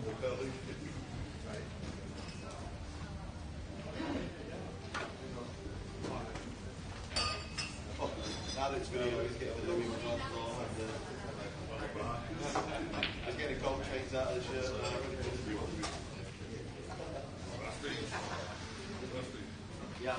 Now that it's video, he's getting the Louis Vuitton on and he's getting gold chains out of the shirt. Yeah.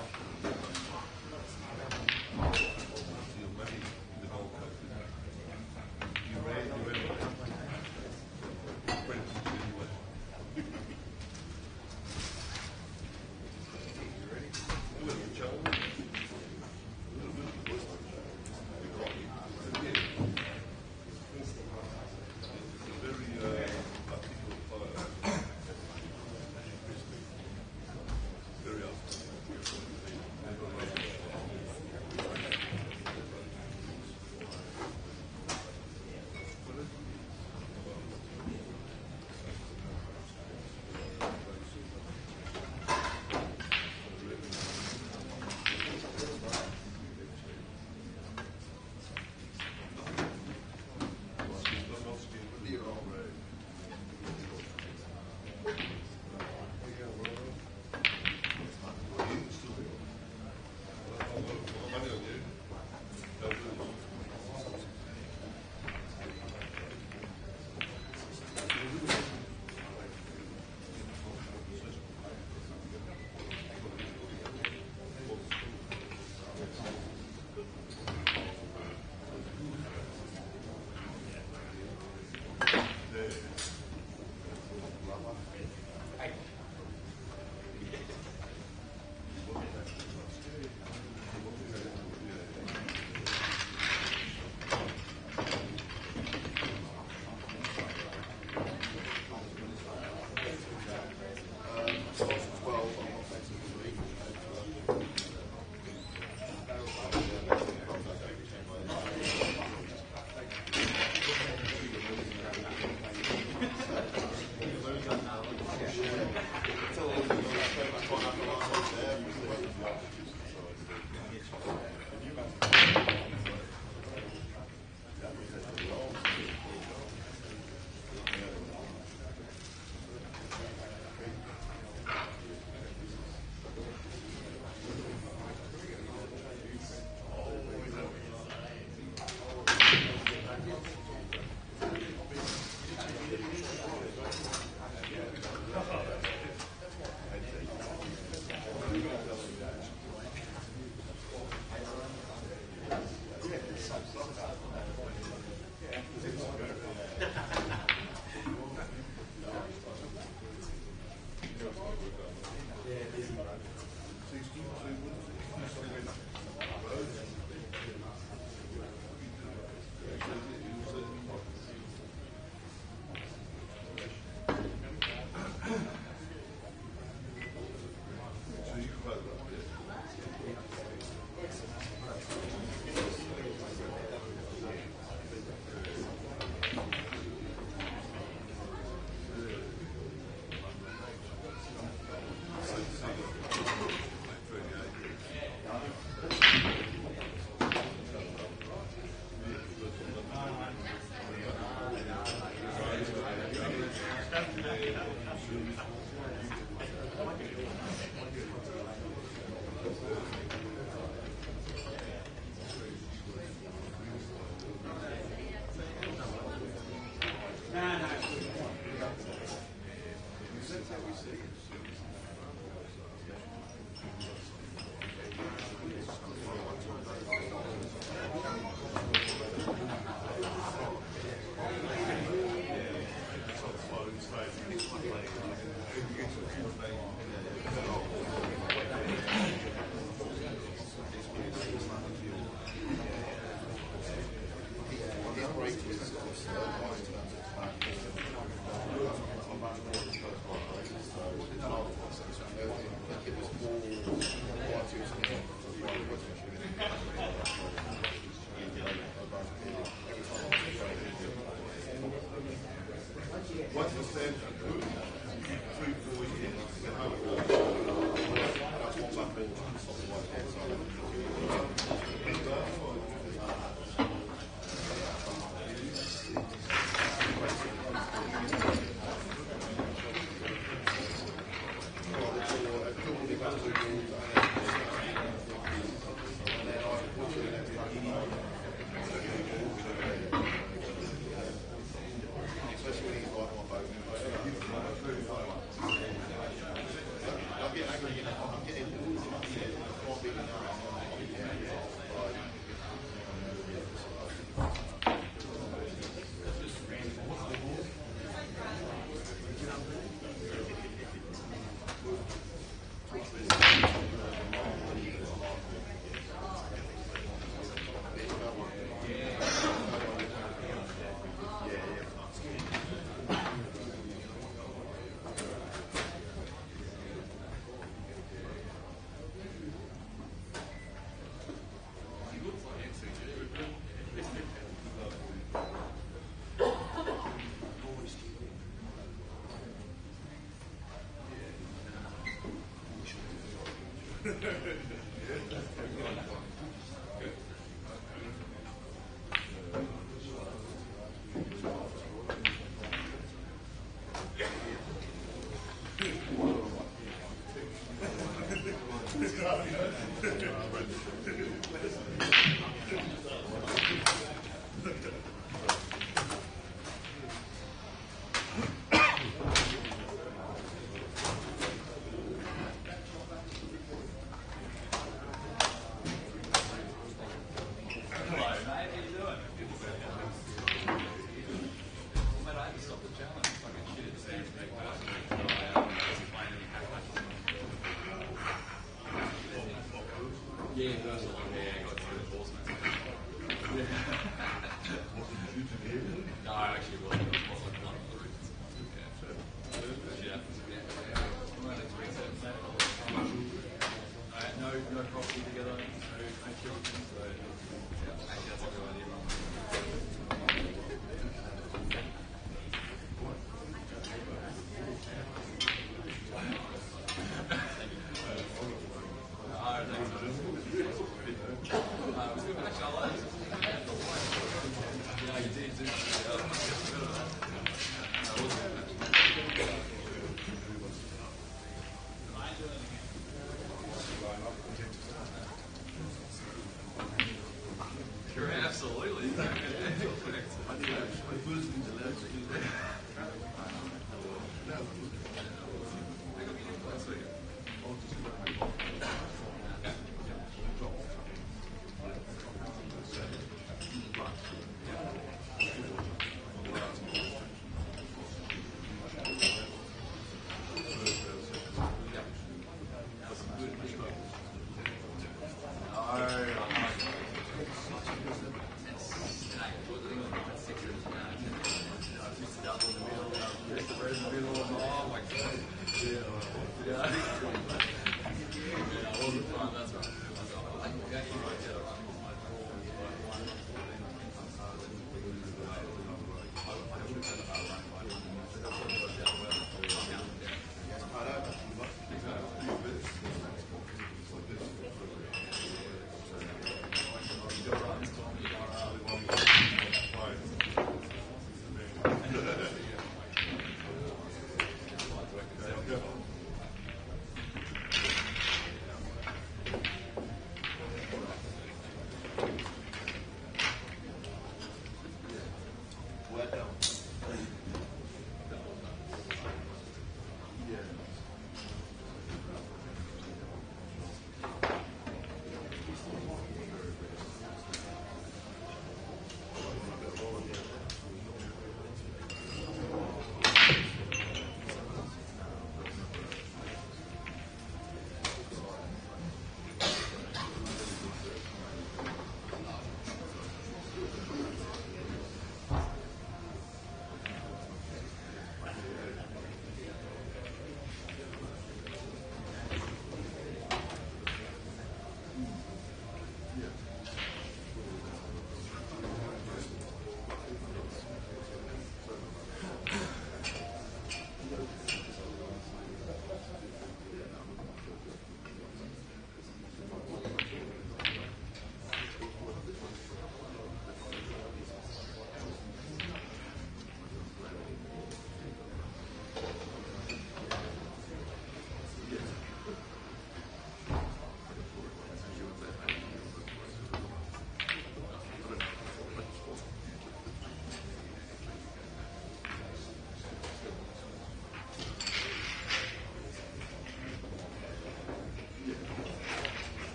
What's the standard? 3, 4 years.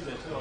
Thank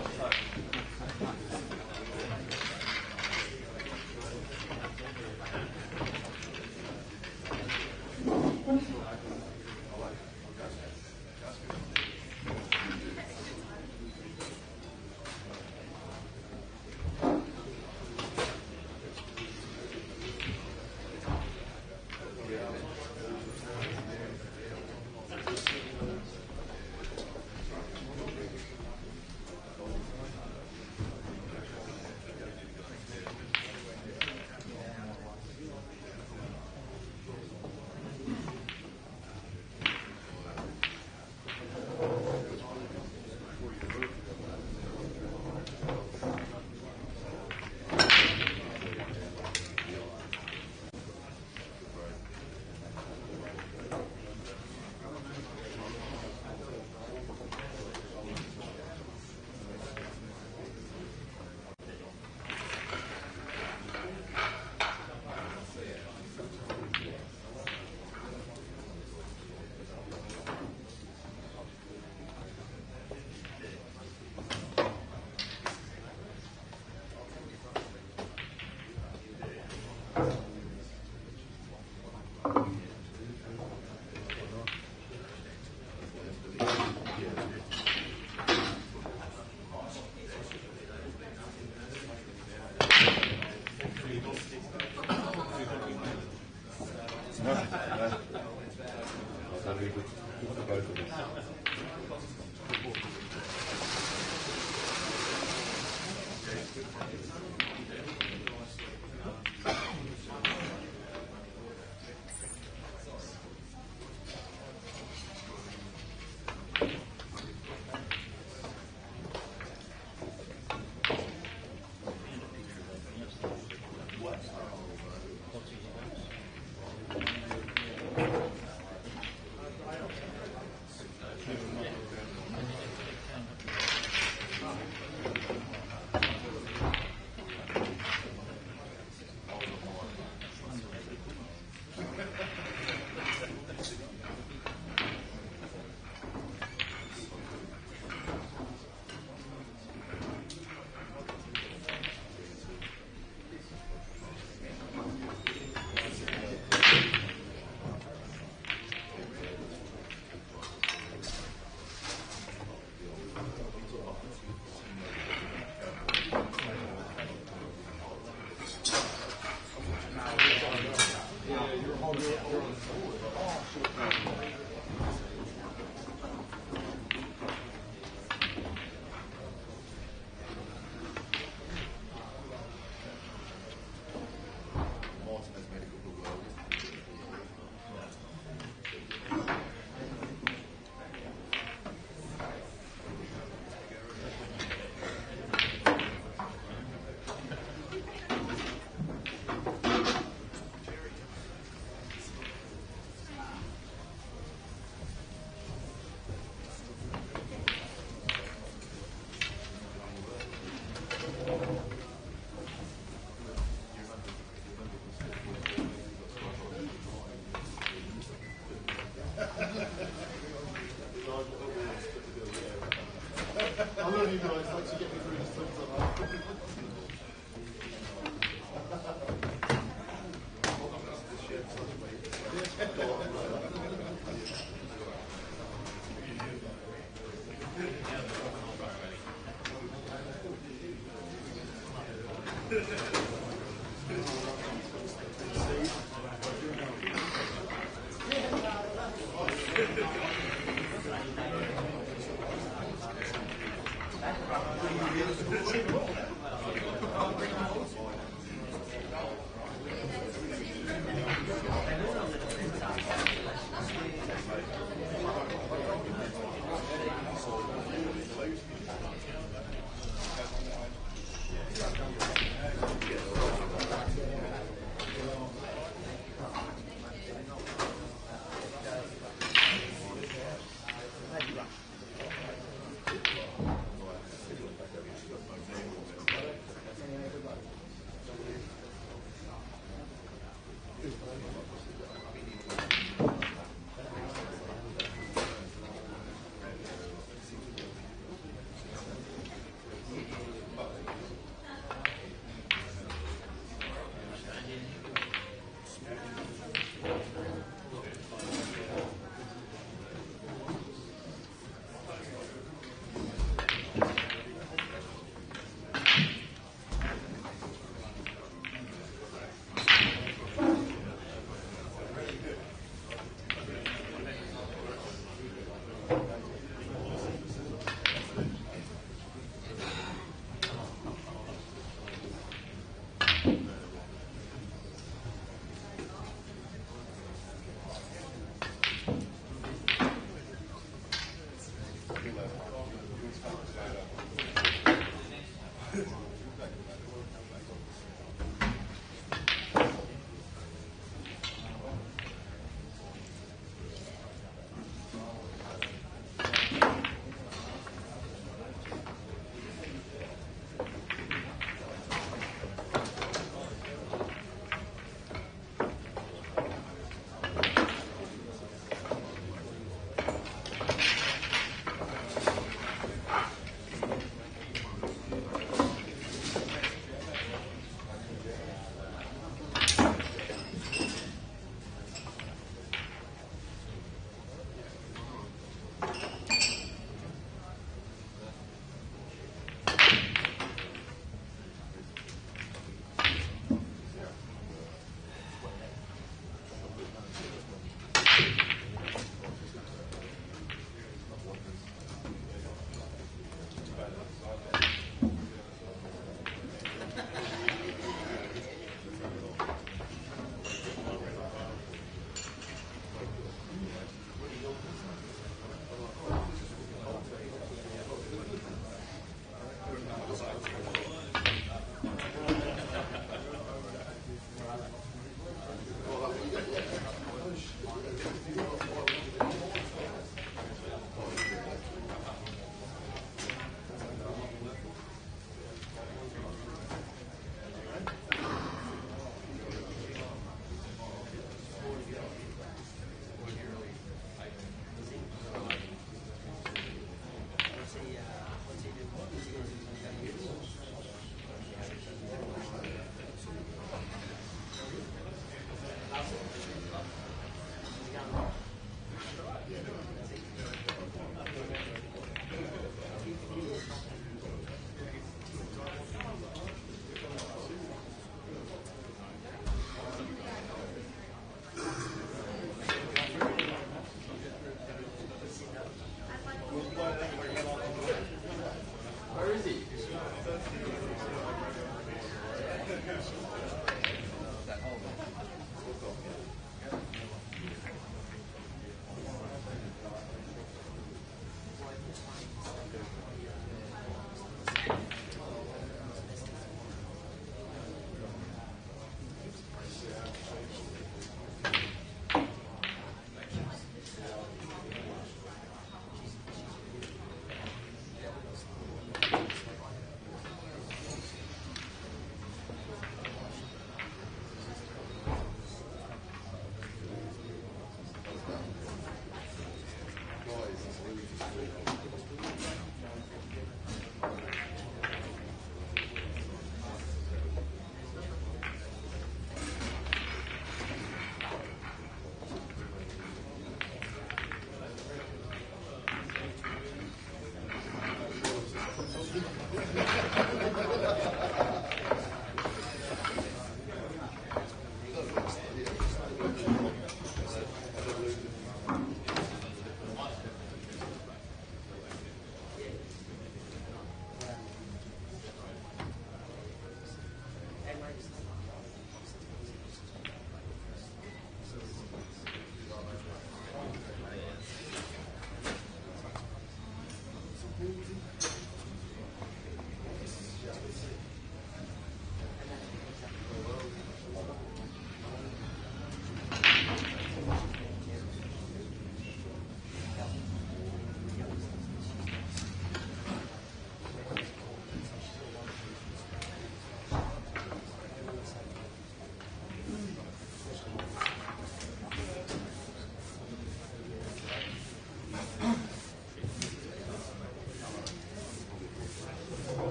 you.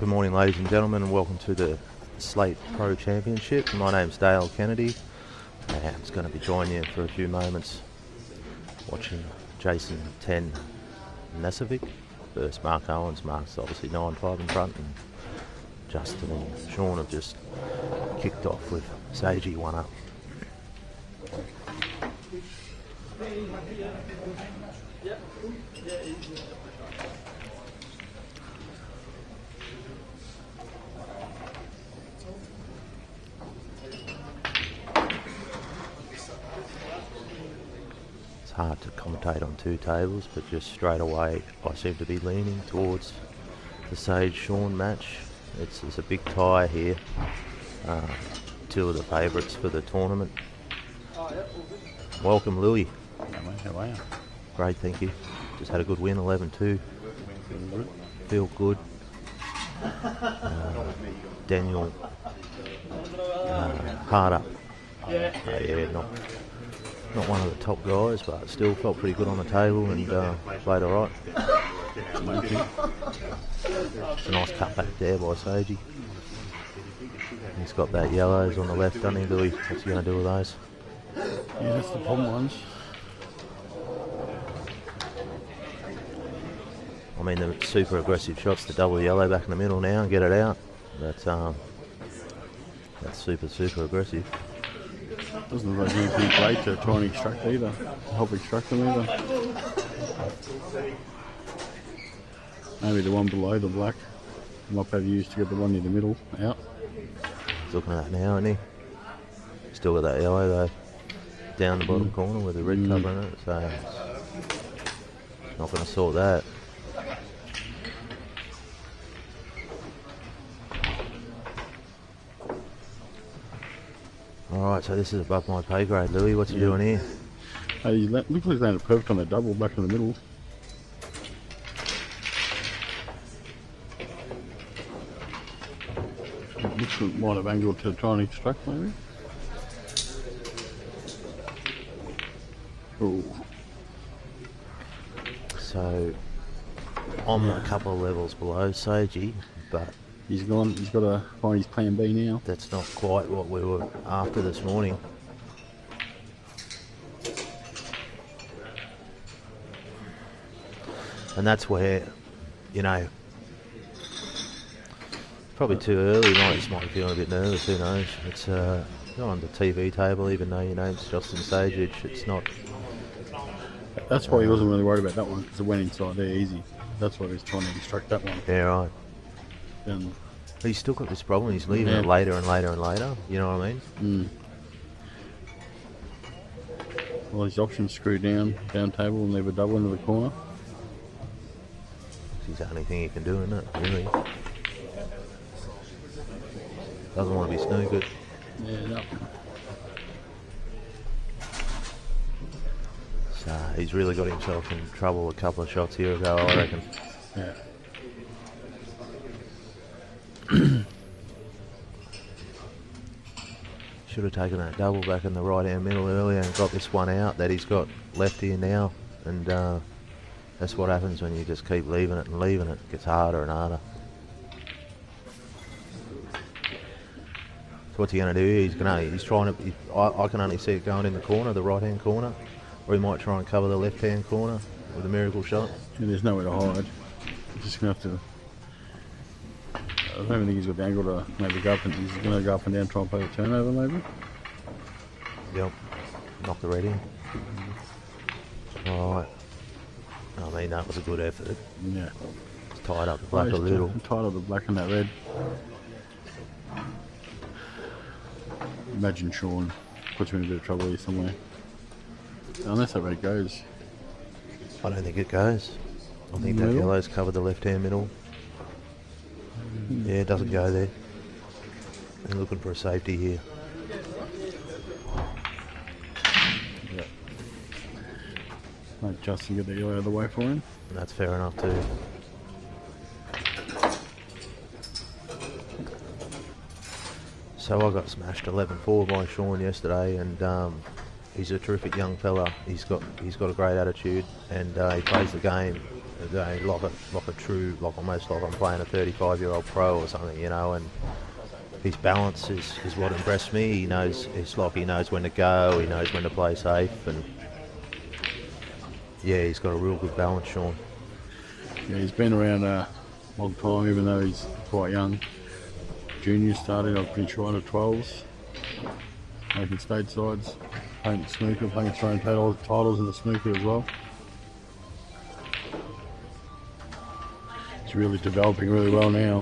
Good morning, ladies and gentlemen, and welcome to the Slate Pro Championship. My name's Dale Kennedy, and I'm just going to be joining you for a few moments watching Jason 10 Tanaskovic versus Mark Owens. Mark's obviously 9-5 in front, and Justin and Sean have just kicked off with Seiji 1 up. It's hard to commentate on two tables, but just straight away I seem to be leaning towards the Sage-Sean match. It's a big tie here. Two of the favourites for the tournament. Welcome, Louis. How are you? Great, thank you. Just had a good win, 11-2. Feel good. Daniel, hard up. Yeah, not one of the top guys, but still felt pretty good on the table and played all right. It's a nice cut back there by Seiji. He's got that yellows on the left, doesn't he, Louis? What's he going to do with those? Yeah, that's the problem ones. I mean, the super aggressive shots, the double yellow back in the middle now and get it out. That's super aggressive. Doesn't look like anything great to try and extract either. Help extract them either. Maybe the one below the black might have used to get the one in the middle out. He's looking at that now, isn't he? Still got that yellow though, down the bottom corner with the red covering it, so it's not going to sort that. Alright, so this is above my pay grade, Louis. What's he doing here? He looks like he's landed perfect on that double back in the middle. Looks like might have angled to try and extract maybe. Ooh. So I'm a couple of levels below Seiji, but He's got to find his plan B now. that's not quite what we were after this morning. And that's where, you know, probably too early. Might be feeling a bit nervous, who knows. It's on the TV table, even though your name's Justin Sajage, it's not. That's why he wasn't really worried about that one, because it went inside there easy. That's why he was trying to extract that one. Yeah, right. And He's still got this problem, he's leaving it later and later and later, you know what I mean? Well, his options screw down table and leave a double into the corner. It's the only thing he can do, isn't it, really? Doesn't want to be snookered. Yeah, no. So he's really got himself in trouble a couple of shots here ago, I reckon. Yeah. Should have taken that double back in the right hand middle earlier and got this one out that he's got left here now, and that's what happens when you just keep leaving it and leaving it. It gets harder and harder. So what's he going to do? He's trying to. I can only see it going in the corner, the right hand corner, or he might try and cover the left hand corner with a miracle shot. Yeah, there's nowhere to hide. He's just going to have to. I don't think he's got the angle to maybe go up, and he's going to go up and down, try and play the turnover maybe. Yep, knock the red in. Alright. I mean, that was a good effort. Yeah. It's tied up the black a little. Tied up the black and that red. Imagine Sean puts him in a bit of trouble here somewhere. Unless that red goes. I don't think it goes. I think that yellow's covered the left hand middle. Yeah, it doesn't go there. They're looking for a safety here. Yeah. Let Justin get the yellow out of the way for him. And that's fair enough too. So I got smashed 11-4 by Sean yesterday, and he's a terrific young fella. He's got a great attitude, and he plays the game like a true, like almost like I'm playing a 35-year-old pro or something, you know. And his balance is what impressed me. He knows, it's like he knows when to go, he knows when to play safe, and yeah, he's got a real good balance, Sean. Yeah, he's been around a long time, even though he's quite young. Junior started, I'm pretty sure, under 12s, making state sides, playing snooker, playing Australian titles in the snooker as well. He's really developing really well now.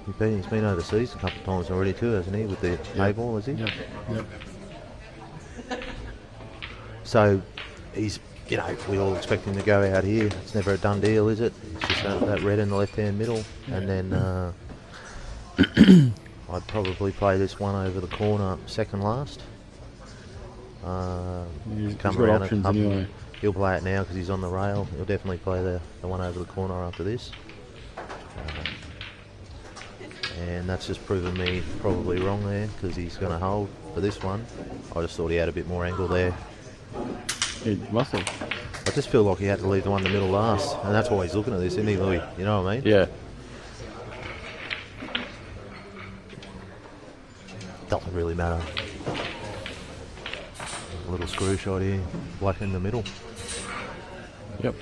He's been overseas a couple of times already too, hasn't he, with the A-ball, is he? Yep. So he's, you know, we all expect him to go out here. It's never a done deal, is it? It's just that red in the left-hand middle. And then I'd probably play this one over the corner second last. He's Come got around options anyway. He'll play it now because he's on the rail. He'll definitely play the one over the corner after this. And that's just proven me probably wrong there because he's going to hold for this one. I just thought he had a bit more angle there. He must have. I just feel like he had to leave the one in the middle last, and that's why he's looking at this, isn't he, Louis? You know what I mean? Yeah. Doesn't really matter. A little screw shot here, black in the middle. Yep.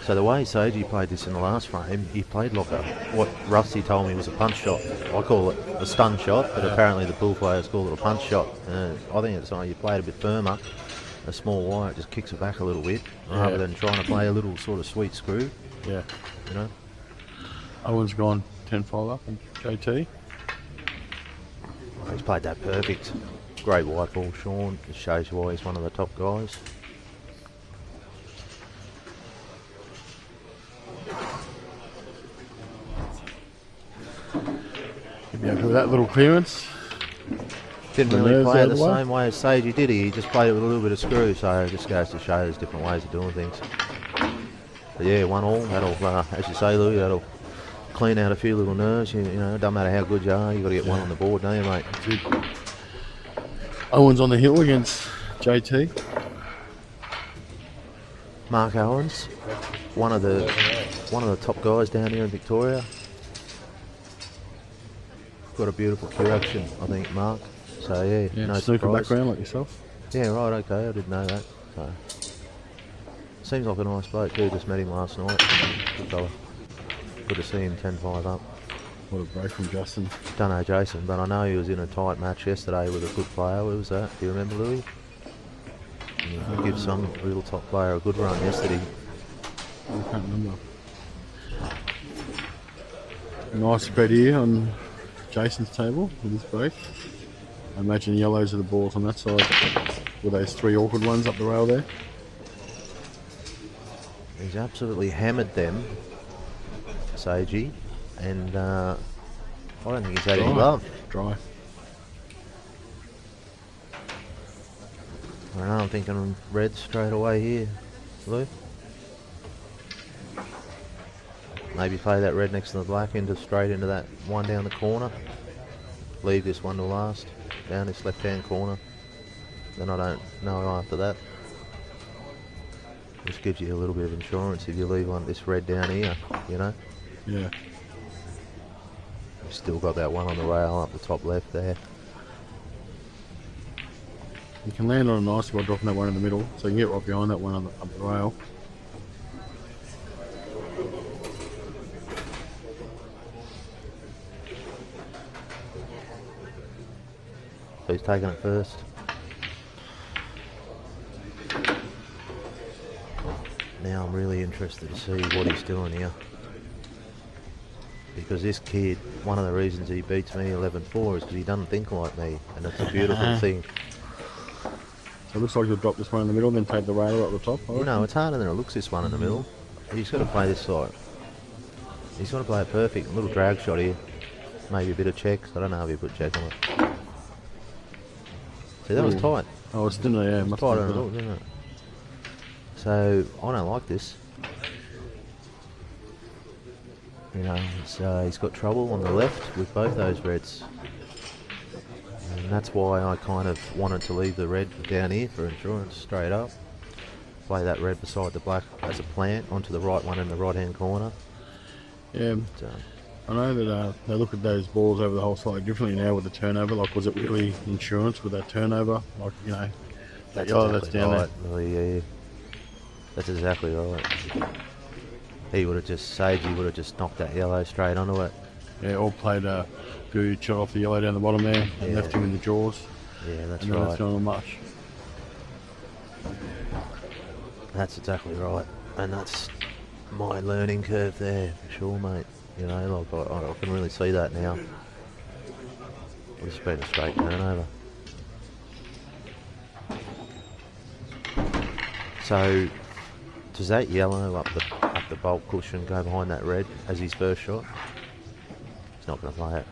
So the way Seiji played this in the last frame, he played like what Rusty told me was a punch shot. I call it a stun shot, but apparently the pool players call it a punch shot. I think it's like you play it a bit firmer. A small wire, it just kicks it back a little bit, rather than trying to play a little sort of sweet screw. Yeah. You know? Owen's gone 10-5 up and JT. He's played that perfect. Great white ball, Sean. It shows you why he's one of the top guys. Be happy with that little clearance. Didn't really play it the same way as Seiji did he? He just played it with a little bit of screw, so it just goes to show there's different ways of doing things. But yeah, 1-1, that'll, as you say, Louis, that'll clean out a few little nerves. You know, doesn't matter how good you are, you've got to get one on the board, don't you, mate? Owen's on the hill against JT. Mark Owens, one of the top guys down here in Victoria. Got a beautiful cue action, I think, Mark. So yeah, no snooker surprise. background like yourself. Yeah, right, okay, I didn't know that. So seems like a nice bloke too, just met him last night. Good fella. Good to see him 10-5 up. What a break from Justin. Don't know Jason, but I know he was in a tight match yesterday with a good player. Who was that? Do you remember, Louis? Give some real top player a good run yesterday. I can't remember. Nice spread here on Jason's table with this break. I imagine yellows are the balls on that side with those three awkward ones up the rail there. He's absolutely hammered them, Seiji, and I don't think he's had any love. Dry. I don't know, I'm thinking red straight away here, Lou. Maybe play that red next to the black straight into that one down the corner. Leave this one to last, down this left-hand corner. Then I don't know after that. Just gives you a little bit of insurance if you leave this red down here, you know? Yeah. You've still got that one on the rail up the top left there. You can land on a nice by dropping that one in the middle, so you can get right behind that one up the rail. So he's taking it first. Now I'm really interested to see what he's doing here. Because this kid, one of the reasons he beats me 11-4 is because he doesn't think like me, and it's a beautiful thing. So it looks like you'll drop this one in the middle, then take the railer up the top. You know, it's harder than it looks, this one in the middle. He's got to play this side. He's got to play it perfect. A little drag shot here. Maybe a bit of checks. I don't know if he put check on it. See, that was tight. Oh, it's didn't it? Yeah, It was tighter than it looked, didn't it? So, I don't like this. You know, he's got trouble on the left with both those reds. And that's why I kind of wanted to leave the red down here for insurance straight up. play that red beside the black as a plant onto the right one in the right-hand corner. Yeah. So, I know that they look at those balls over the whole slightly differently now with the turnover. Like, was it really insurance with that turnover? Like, you know, that yellow that's down right, Louis, yeah. That's exactly right. He would have just, Sagey would have just knocked that yellow straight onto it. there. Yeah, all played a good shot off the yellow down the bottom there and Yeah. left him in the jaws. Yeah, that's And then right. that's not much. That's exactly right. And that's my learning curve there, for sure, mate. You know, like I can really see that now. It's been a straight turnover. So, does that yellow up the bolt cushion go behind that red as his first shot? He's not going to play it.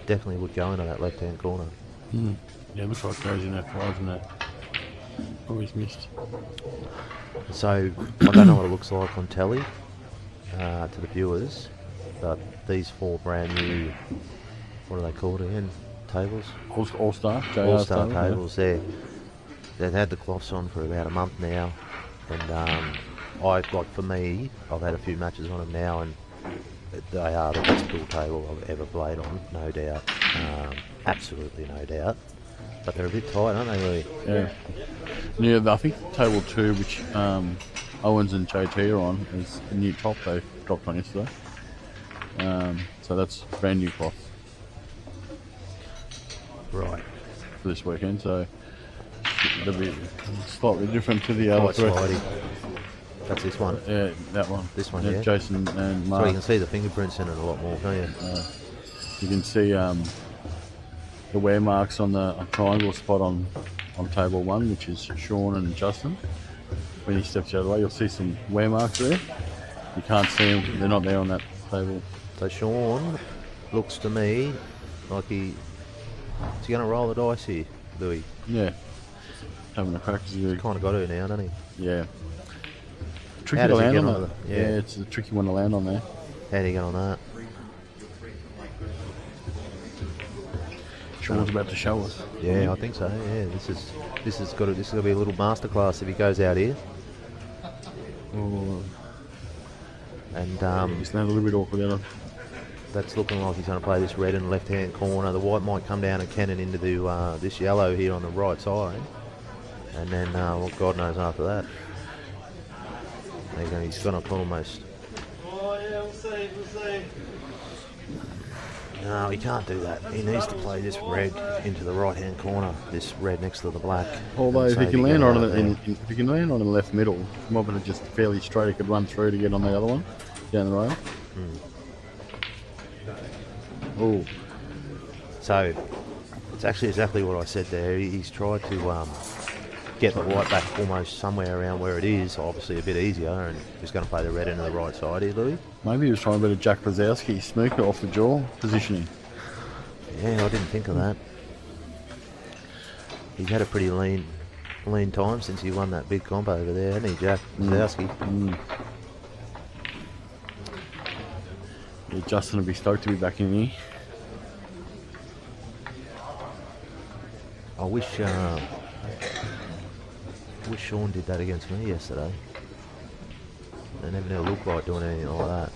Definitely would go into that left-hand corner. Yeah, looks like it goes in that five and that. Oh, he's missed. So, I don't know what it looks like on telly to the viewers, but these 4 brand new, what are they called again? Tables? All-Star? All-Star tables there. They've had the cloths on for about a month now, and for me, I've had a few matches on them now, and they are the best pool table I've ever played on, no doubt. Absolutely no doubt. But they're a bit tight, aren't they, really? Yeah. Yeah, I think table 2, which Owens and JT are on, is a new top they dropped on yesterday. So that's brand new cloth Right. for this weekend. So it'll be slightly different to the other Quite three. slidey. That's this one. Yeah, that one. This one, yeah. Jason and So you Mark. can see the fingerprints in it a lot more, can't you? You can see the wear marks on the triangle spot on table 1, which is Sean and Justin. When he steps the other way, you'll see some wear marks there. You can't see them; they're not there on that table. So Sean looks to me like is he going to roll the dice here, Louis? Yeah, having a crack. He's kind of got to now, doesn't he? Yeah. Tricky How to does he land get on on that. the- Yeah, yeah. it's a tricky one to land on there. How do you get on that? Sean's about to show us. Yeah, I think so. Yeah, this is going to be a little masterclass if he goes out here. Oh, And it's now a little bit awkward there. that's looking like he's going to play this red in the left-hand corner. The white might come down and cannon into this yellow here on the right side, and then well, God knows after that. He's going to almost. Oh, yeah, we'll see. No, he can't do that. He needs to play this red into the right-hand corner. This red next to the black. Although And if so he can get land out on it, there. if he can land on the left middle, he might be just fairly straight. He could run through to get on the other one down the rail. Oh, so it's actually exactly what I said there. He's tried to get the white back almost somewhere around where it is, obviously a bit easier, and he's going to play the red into the right side here, Louis. Maybe he was trying a bit of Jack Brzezowski snooker off the jaw positioning. Yeah, I didn't think of that. He's had a pretty lean time since he won that big comp over there, hasn't he, Jack Brzezowski? Yeah, Justin will be stoked to be back in here. I wish Sean did that against me yesterday. They never looked like doing anything like that.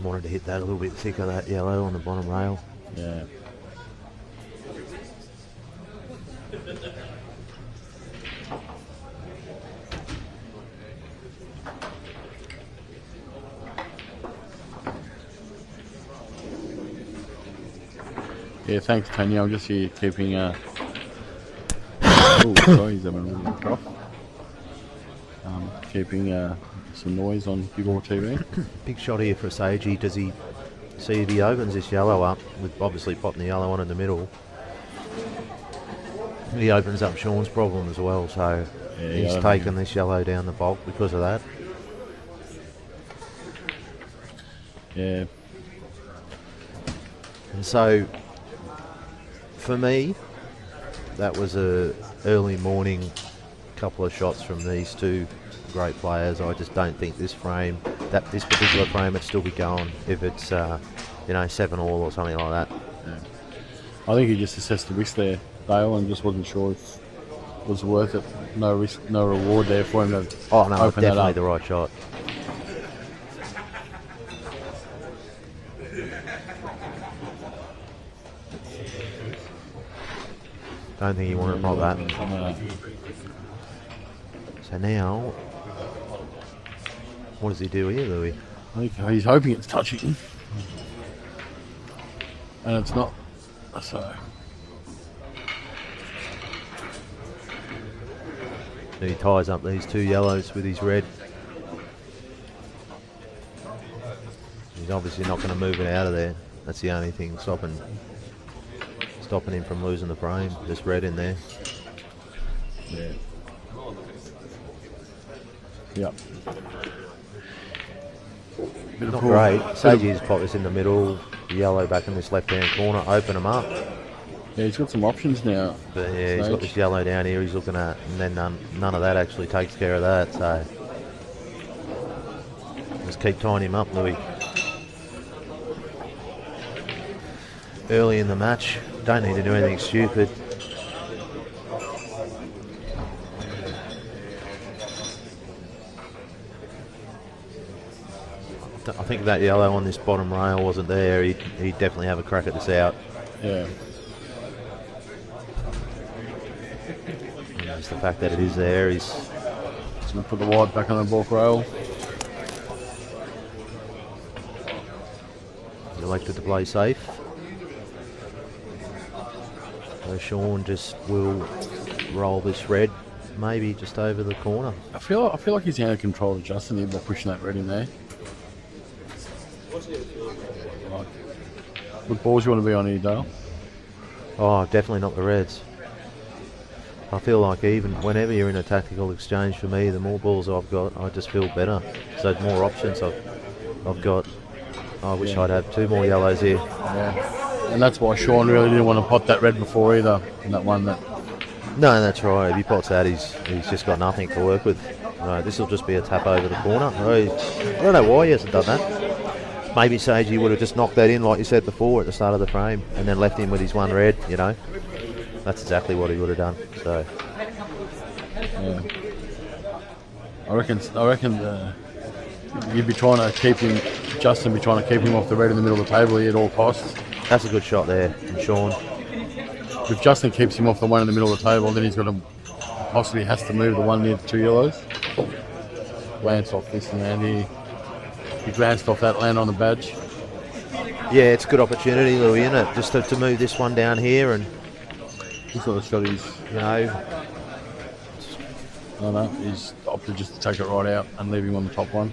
Wanted to hit that a little bit thicker, that yellow on the bottom rail. Yeah. Yeah, thanks, Tony. I'm just here keeping. Oh, sorry, he's having a little bit rough. Keeping some noise on CueballTV. Big shot here for Sagey. Does he see if he opens this yellow up, with obviously popping the yellow on in the middle? He opens up Sean's problem as well, so Yeah, he's yeah, taken this yellow down the bulk because of that. Yeah, And so, for me, that was a early morning couple of shots from these two great players. I just don't think this frame that this particular frame would still be going if it's 7 all or something like that. Yeah. I think he just assessed the risk there, Dale, and just wasn't sure if it was worth it. No risk, no reward there for him to Oh no, open that definitely up. the right shot. Don't think he wanted like that. No. So now, what does he do here, Louis? I think he's hoping it's touching. And it's not. So He ties up these 2 yellows with his red. He's obviously not going to move it out of there. That's the only thing stopping him from losing the frame. Just red in there. yeah. Yep. Bit of Not pull. great. Bit of- Saji's pop this in the middle. Yellow back in this left-hand corner. Open him up. Yeah, he's got some options now. But yeah, he's got Sage. this yellow down here he's looking at. And then none of that actually takes care of that. So just keep tying him up, Louis. Early in the match. Don't need to do anything stupid. I think that yellow on this bottom rail wasn't there. He'd definitely have a crack at this out. Yeah. And just the fact that it is there, he's Just going to put the white back on the balk rail. elected to play safe. So Sean just will roll this red, maybe just over the corner. I feel like he's out of control of Justin here by pushing that red in there. Like, what balls you want to be on here, Dale? Oh, definitely not the reds. I feel like even whenever you're in a tactical exchange, for me, the more balls I've got, I just feel better. So the more options I've got. I wish I'd have 2 more yellows here. Yeah. And that's why Sean really didn't want to pot that red before either. In that one that. No, that's right. If he pots that, he's just got nothing to work with. No, this will just be a tap over the corner. I don't know why he hasn't done that. Maybe Sagey would have just knocked that in, like you said before, at the start of the frame, and then left him with his 1 red. That's exactly what he would have done. So, Yeah. I reckon you'd be trying to keep him. Justin be trying to keep him off the red in the middle of the table here at all costs. that's a good shot there from Sean. If Justin keeps him off the one in the middle of the table, then he's got to possibly has to move the one near the 2 yellows. Glance off this and that here. He glanced off that, land on the badge. Yeah, it's a good opportunity, Louis, isn't it? Just to move this one down here and, He's got the shot. He's he's opted just to take it right out and leave him on the top one.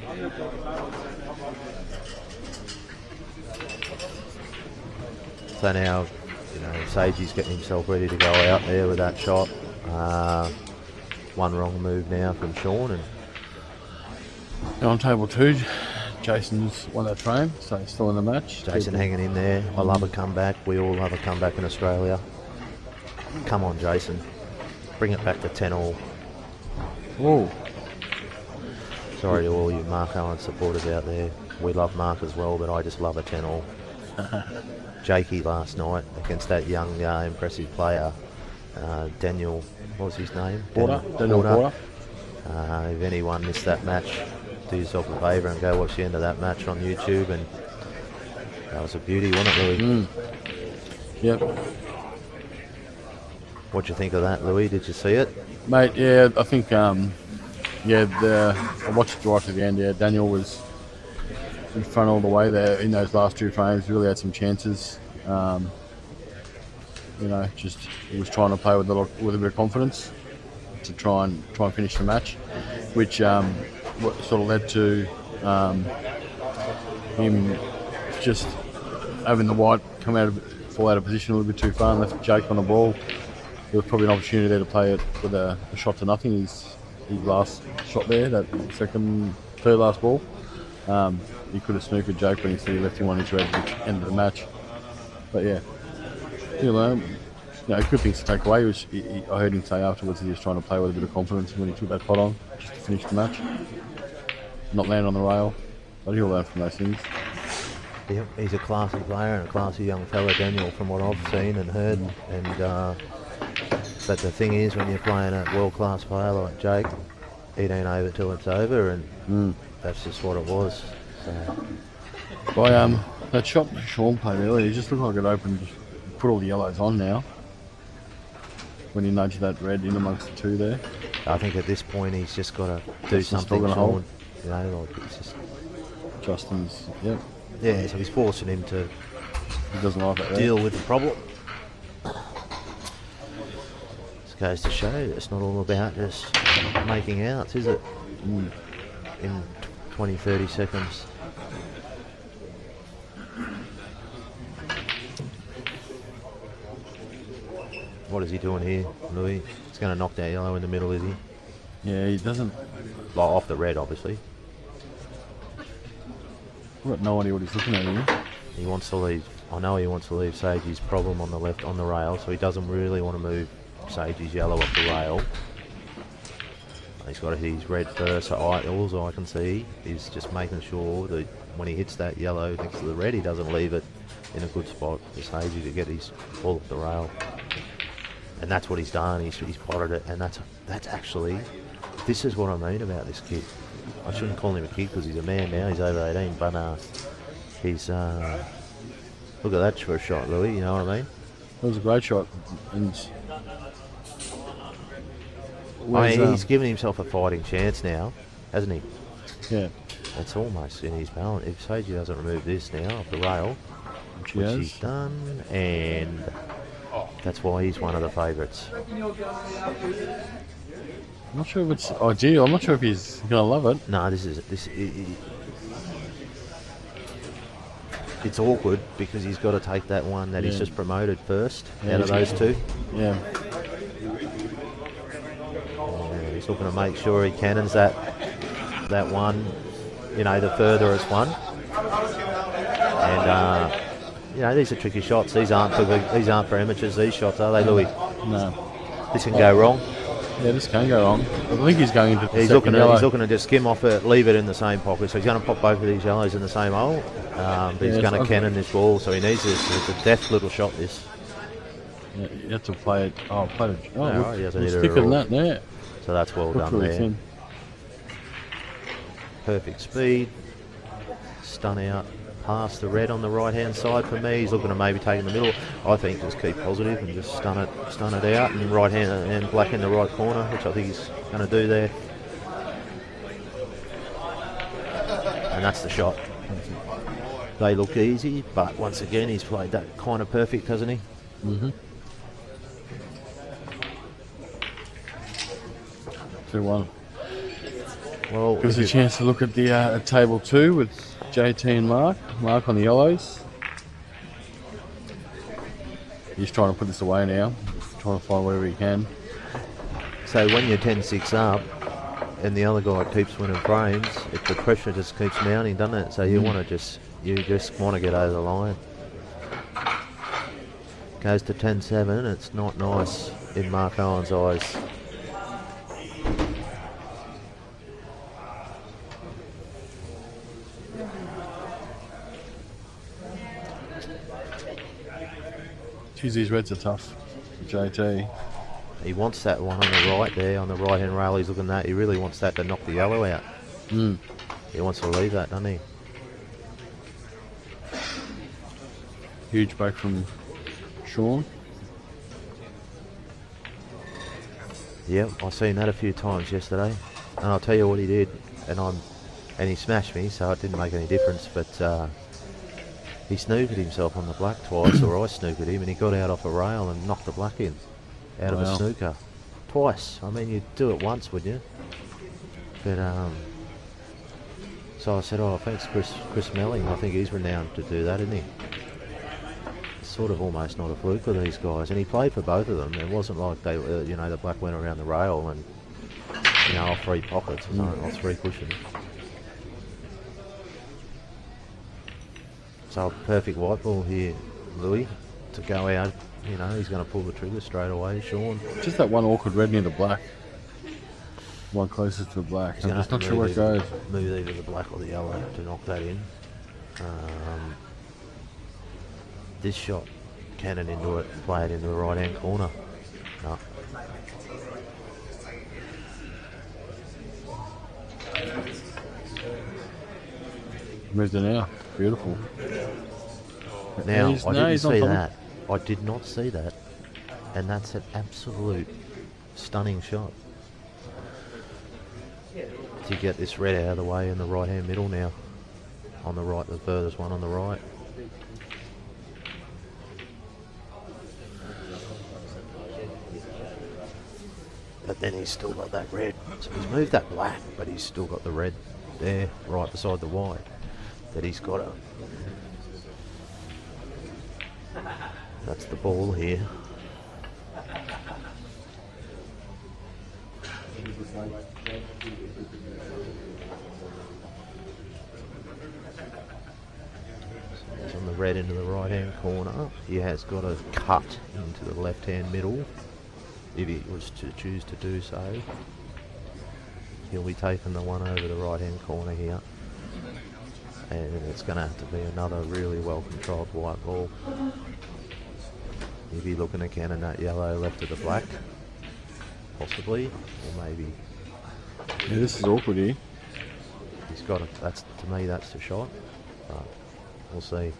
So now, Sagey's getting himself ready to go out there with that shot. One wrong move now from Sean, and And on table 2, Jason's won that frame, so he's still in the match. Jason hanging in there. I love a comeback. We all love a comeback in Australia. Come on, Jason. Bring it back to 10 all. Oh, Sorry to all you Mark Owens supporters out there. We love Mark as well, but I just love a 10 all. Jakey last night against that young, impressive player, Daniel, what was his name? Daniel Porter. If anyone missed that match, do yourself a favour and go watch the end of that match on YouTube. And that was a beauty, wasn't it, Louis? Yep. What'd you think of that, Louis? Did you see it? Mate, yeah, I think, I watched it right to the end, yeah. Daniel was in front all the way there in those last 2 frames, really had some chances. Just he was trying to play with a bit of confidence to try and finish the match, which sort of led to him just having the white fall out of position a little bit too far and left Jake on the ball. There was probably an opportunity there to play it with a shot to nothing. His last shot there, that third last ball. He could have snookered Jake, but instead he left him on his red at the end of the match. But yeah, good things to take away. I heard him say afterwards that he was trying to play with a bit of confidence when he took that pot on, just to finish the match. Not land on the rail. But he'll learn from those things. Yep, he's a classy player and a classy young fella, Daniel, from what I've seen and heard. But the thing is, when you're playing a world-class player like Jake, it ain't over till it's over, and that's just what it was. So. By that shot Sean played earlier, it just looked like it opened, put all the yellows on now. When he nudged that red in amongst the two there. I think at this point he's just got to do Justin's something, still gonna Sean. hold. You know, like it's just. Justin's, yep. Yeah, so he's forcing him to He doesn't like it. deal with the problem. This goes to show it's not all about just making outs, is it? In 20, 30 seconds. What is he doing here, Louis? He's going to knock that yellow in the middle, is he? Yeah, he doesn't. Like off the red, obviously. I've got no idea what he's looking at here. He wants to leave. I know he wants to leave Sagey's problem on the left on the rail, so he doesn't really want to move Sagey's yellow off the rail. He's got his red first, so all I can see is just making sure that when he hits that yellow next to the red, he doesn't leave it in a good spot for Sagey to get his ball off the rail. And that's what he's done. He's potted it, and that's actually, this is what I mean about this kid. I shouldn't call him a kid because he's a man now. He's over 18, but he's look at that for a shot, Louis. You know what I mean? That was a great shot. And he's given himself a fighting chance now, hasn't he? Yeah. It's almost in his balance. If Sagey doesn't remove this now off the rail, which he's done, and that's why he's one of the favourites. I'm not sure if it's ideal. I'm not sure if he's going to love it. No, it's awkward because he's got to take that one that he's just promoted first out of those two. Yeah. He's looking to make sure he cannons that one, the furthest one. And these are tricky shots. These aren't for amateurs. These shots, are they, Louis? No. This can go wrong. Yeah, this can go wrong. I think he's going into. He's looking to just skim off it, leave it in the same pocket. So he's going to pop both of these yellows in the same hole. But he's going to cannon this ball, so he needs this. It's a deft little shot. This. Yeah, you have to play it. Oh, play it. Oh, no, look, he hasn't it's hit it thicker at than all. that there. So that's well done really there. thin. Perfect speed. Stun out past the red on the right hand side for me. He's looking to maybe take in the middle. I think just keep positive and just stun it out, and right hand and black in the right corner, which I think he's going to do there. And that's the shot. They look easy, but once again he's played that kind of perfect, hasn't he? Mm-hmm. 2-1. Well, gives us a chance to look at the table 2 with JT and Mark. Mark on the yellows. He's trying to put this away now. Trying to find wherever he can. So when you're 10-6 up and the other guy keeps winning frames, the pressure just keeps mounting, doesn't it? So you just want to get over the line. Goes to 10-7. It's not nice in Mark Owens' eyes. Geez, these reds are tough for JT. He wants that one on the right there, on the right hand rail. He's looking at that. He really wants that to knock the yellow out. He wants to leave that, doesn't he? Huge break from Sean. Yep, I've seen that a few times yesterday. And I'll tell you what he did. And he smashed me, so it didn't make any difference. But he snookered himself on the black twice, or I snookered him, and he got out off a rail and knocked the black in. Out of a snooker. Twice. I mean, you'd do it once, wouldn't you? But, so I said, thanks Chris Melling. I think he's renowned to do that, isn't he? It's sort of almost not a fluke with these guys. And he played for both of them. It wasn't like they, the black went around the rail and, off 3 pockets or something, off 3 cushions. So a perfect white ball here, Louis, to go out. He's going to pull the trigger straight away, Sean. Just that one awkward red near the black. One closest to the black. He's I'm gonna just have not to sure where it goes. move either the black or the yellow to knock that in. This shot, cannon into it, play it into the right hand corner. No. Moved it now. Beautiful. Now, He's- I no, didn't he's on see top. that. I did not see that. And that's an absolute stunning shot. To get this red out of the way in the right hand middle now. On the right, the furthest one on the right. But then he's still got that red. So he's moved that black, but he's still got the red there, right beside the white, that he's got to. That's the ball here. He's on the red into the right hand corner. He has got to cut into the left hand middle if he was to choose to do so. He'll be taking the one over the right hand corner here. And it's going to have to be another really well controlled white ball. He'll be looking to cannon that yellow left of the black. Possibly. Or maybe. Yeah, this is awkward here. He's got it. That's, to me, that's the shot. But we'll see.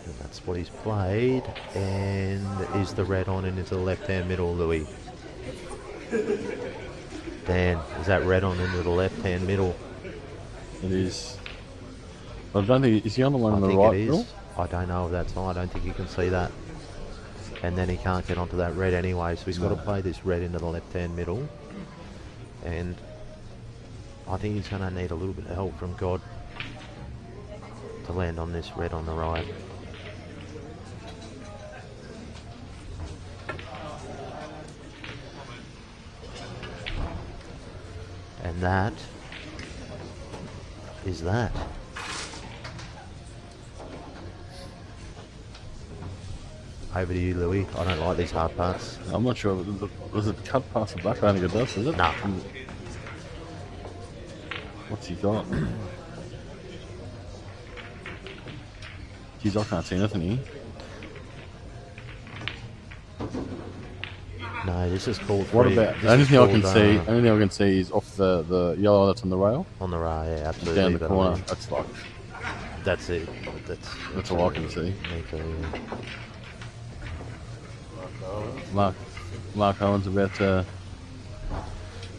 And that's what he's played. And is the red on and into the left-hand middle, Louis? Dan, is that red on into the left-hand middle? It is. I don't think. Is he on the one I on the think right? it is. Bill? I don't know if that's on. I don't think you can see that. And then he can't get onto that red anyway, so he's got to play this red into the left-hand middle. And I think he's going to need a little bit of help from God to land on this red on the right. And that is that. Over to you, Louis. I don't like these hard parts. I'm not sure. Was it cut past the black? I don't think it does, is it? No. What's he got? Geez, I can't see nothing here. No, this is called. What free- about? this The only is thing I can called, see, only thing I can see is off the yellow that's on the rail, on the right. Yeah, absolutely. down the But corner. That's like That's it. that's all I can see. Me too, yeah. Mark Owens about to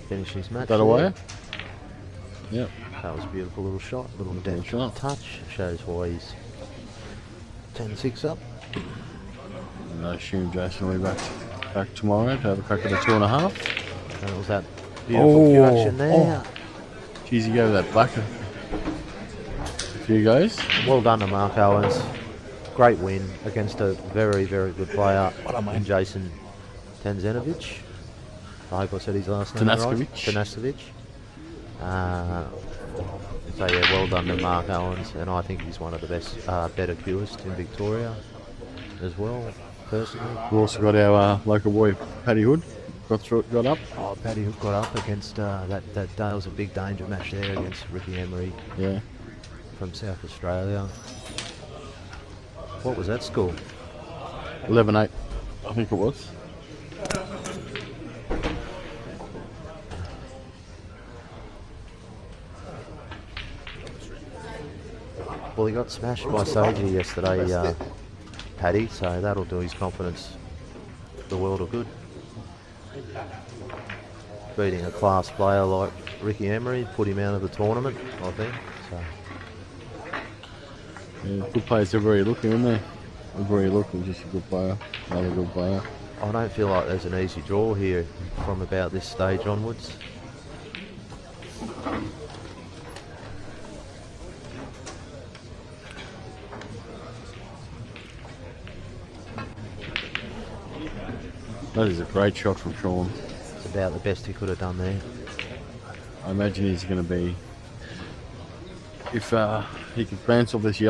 Finish his match. that away. there. Yep. That was a beautiful little shot, little Beautiful deft shot. touch. Shows why he's 10-6 up. And I assume Jason will be back tomorrow to have a crack at the 2.5. And it was that beautiful cue action there. Geez, he gave that black a few goes. Well done to Mark Owens. Great win against a very, very good player in Jason Tanaskovic. I hope I said his last name right. Tanaskovic. So yeah, well done to Mark Owens, and I think he's one of the best, better cueists in Victoria as well, personally. We've also got our local boy Paddy Hood. Got up. Oh, Paddy Hook got up against that was a big danger match there against Ricky Emery Yeah. from South Australia. What was that score? 11-8, I think it was. Well, he got smashed by Sagey yesterday, Paddy, so that'll do his confidence the world of good. Beating a class player like Ricky Emery, put him out of the tournament, I think. So. Yeah, good players everywhere you look, isn't there? Everywhere you look, he's just a good player. Another good player. I don't feel like there's an easy draw here from about this stage onwards. That is a great shot from Sean. It's about the best he could have done there. I imagine he's going to be, if he can bounce off this yellow.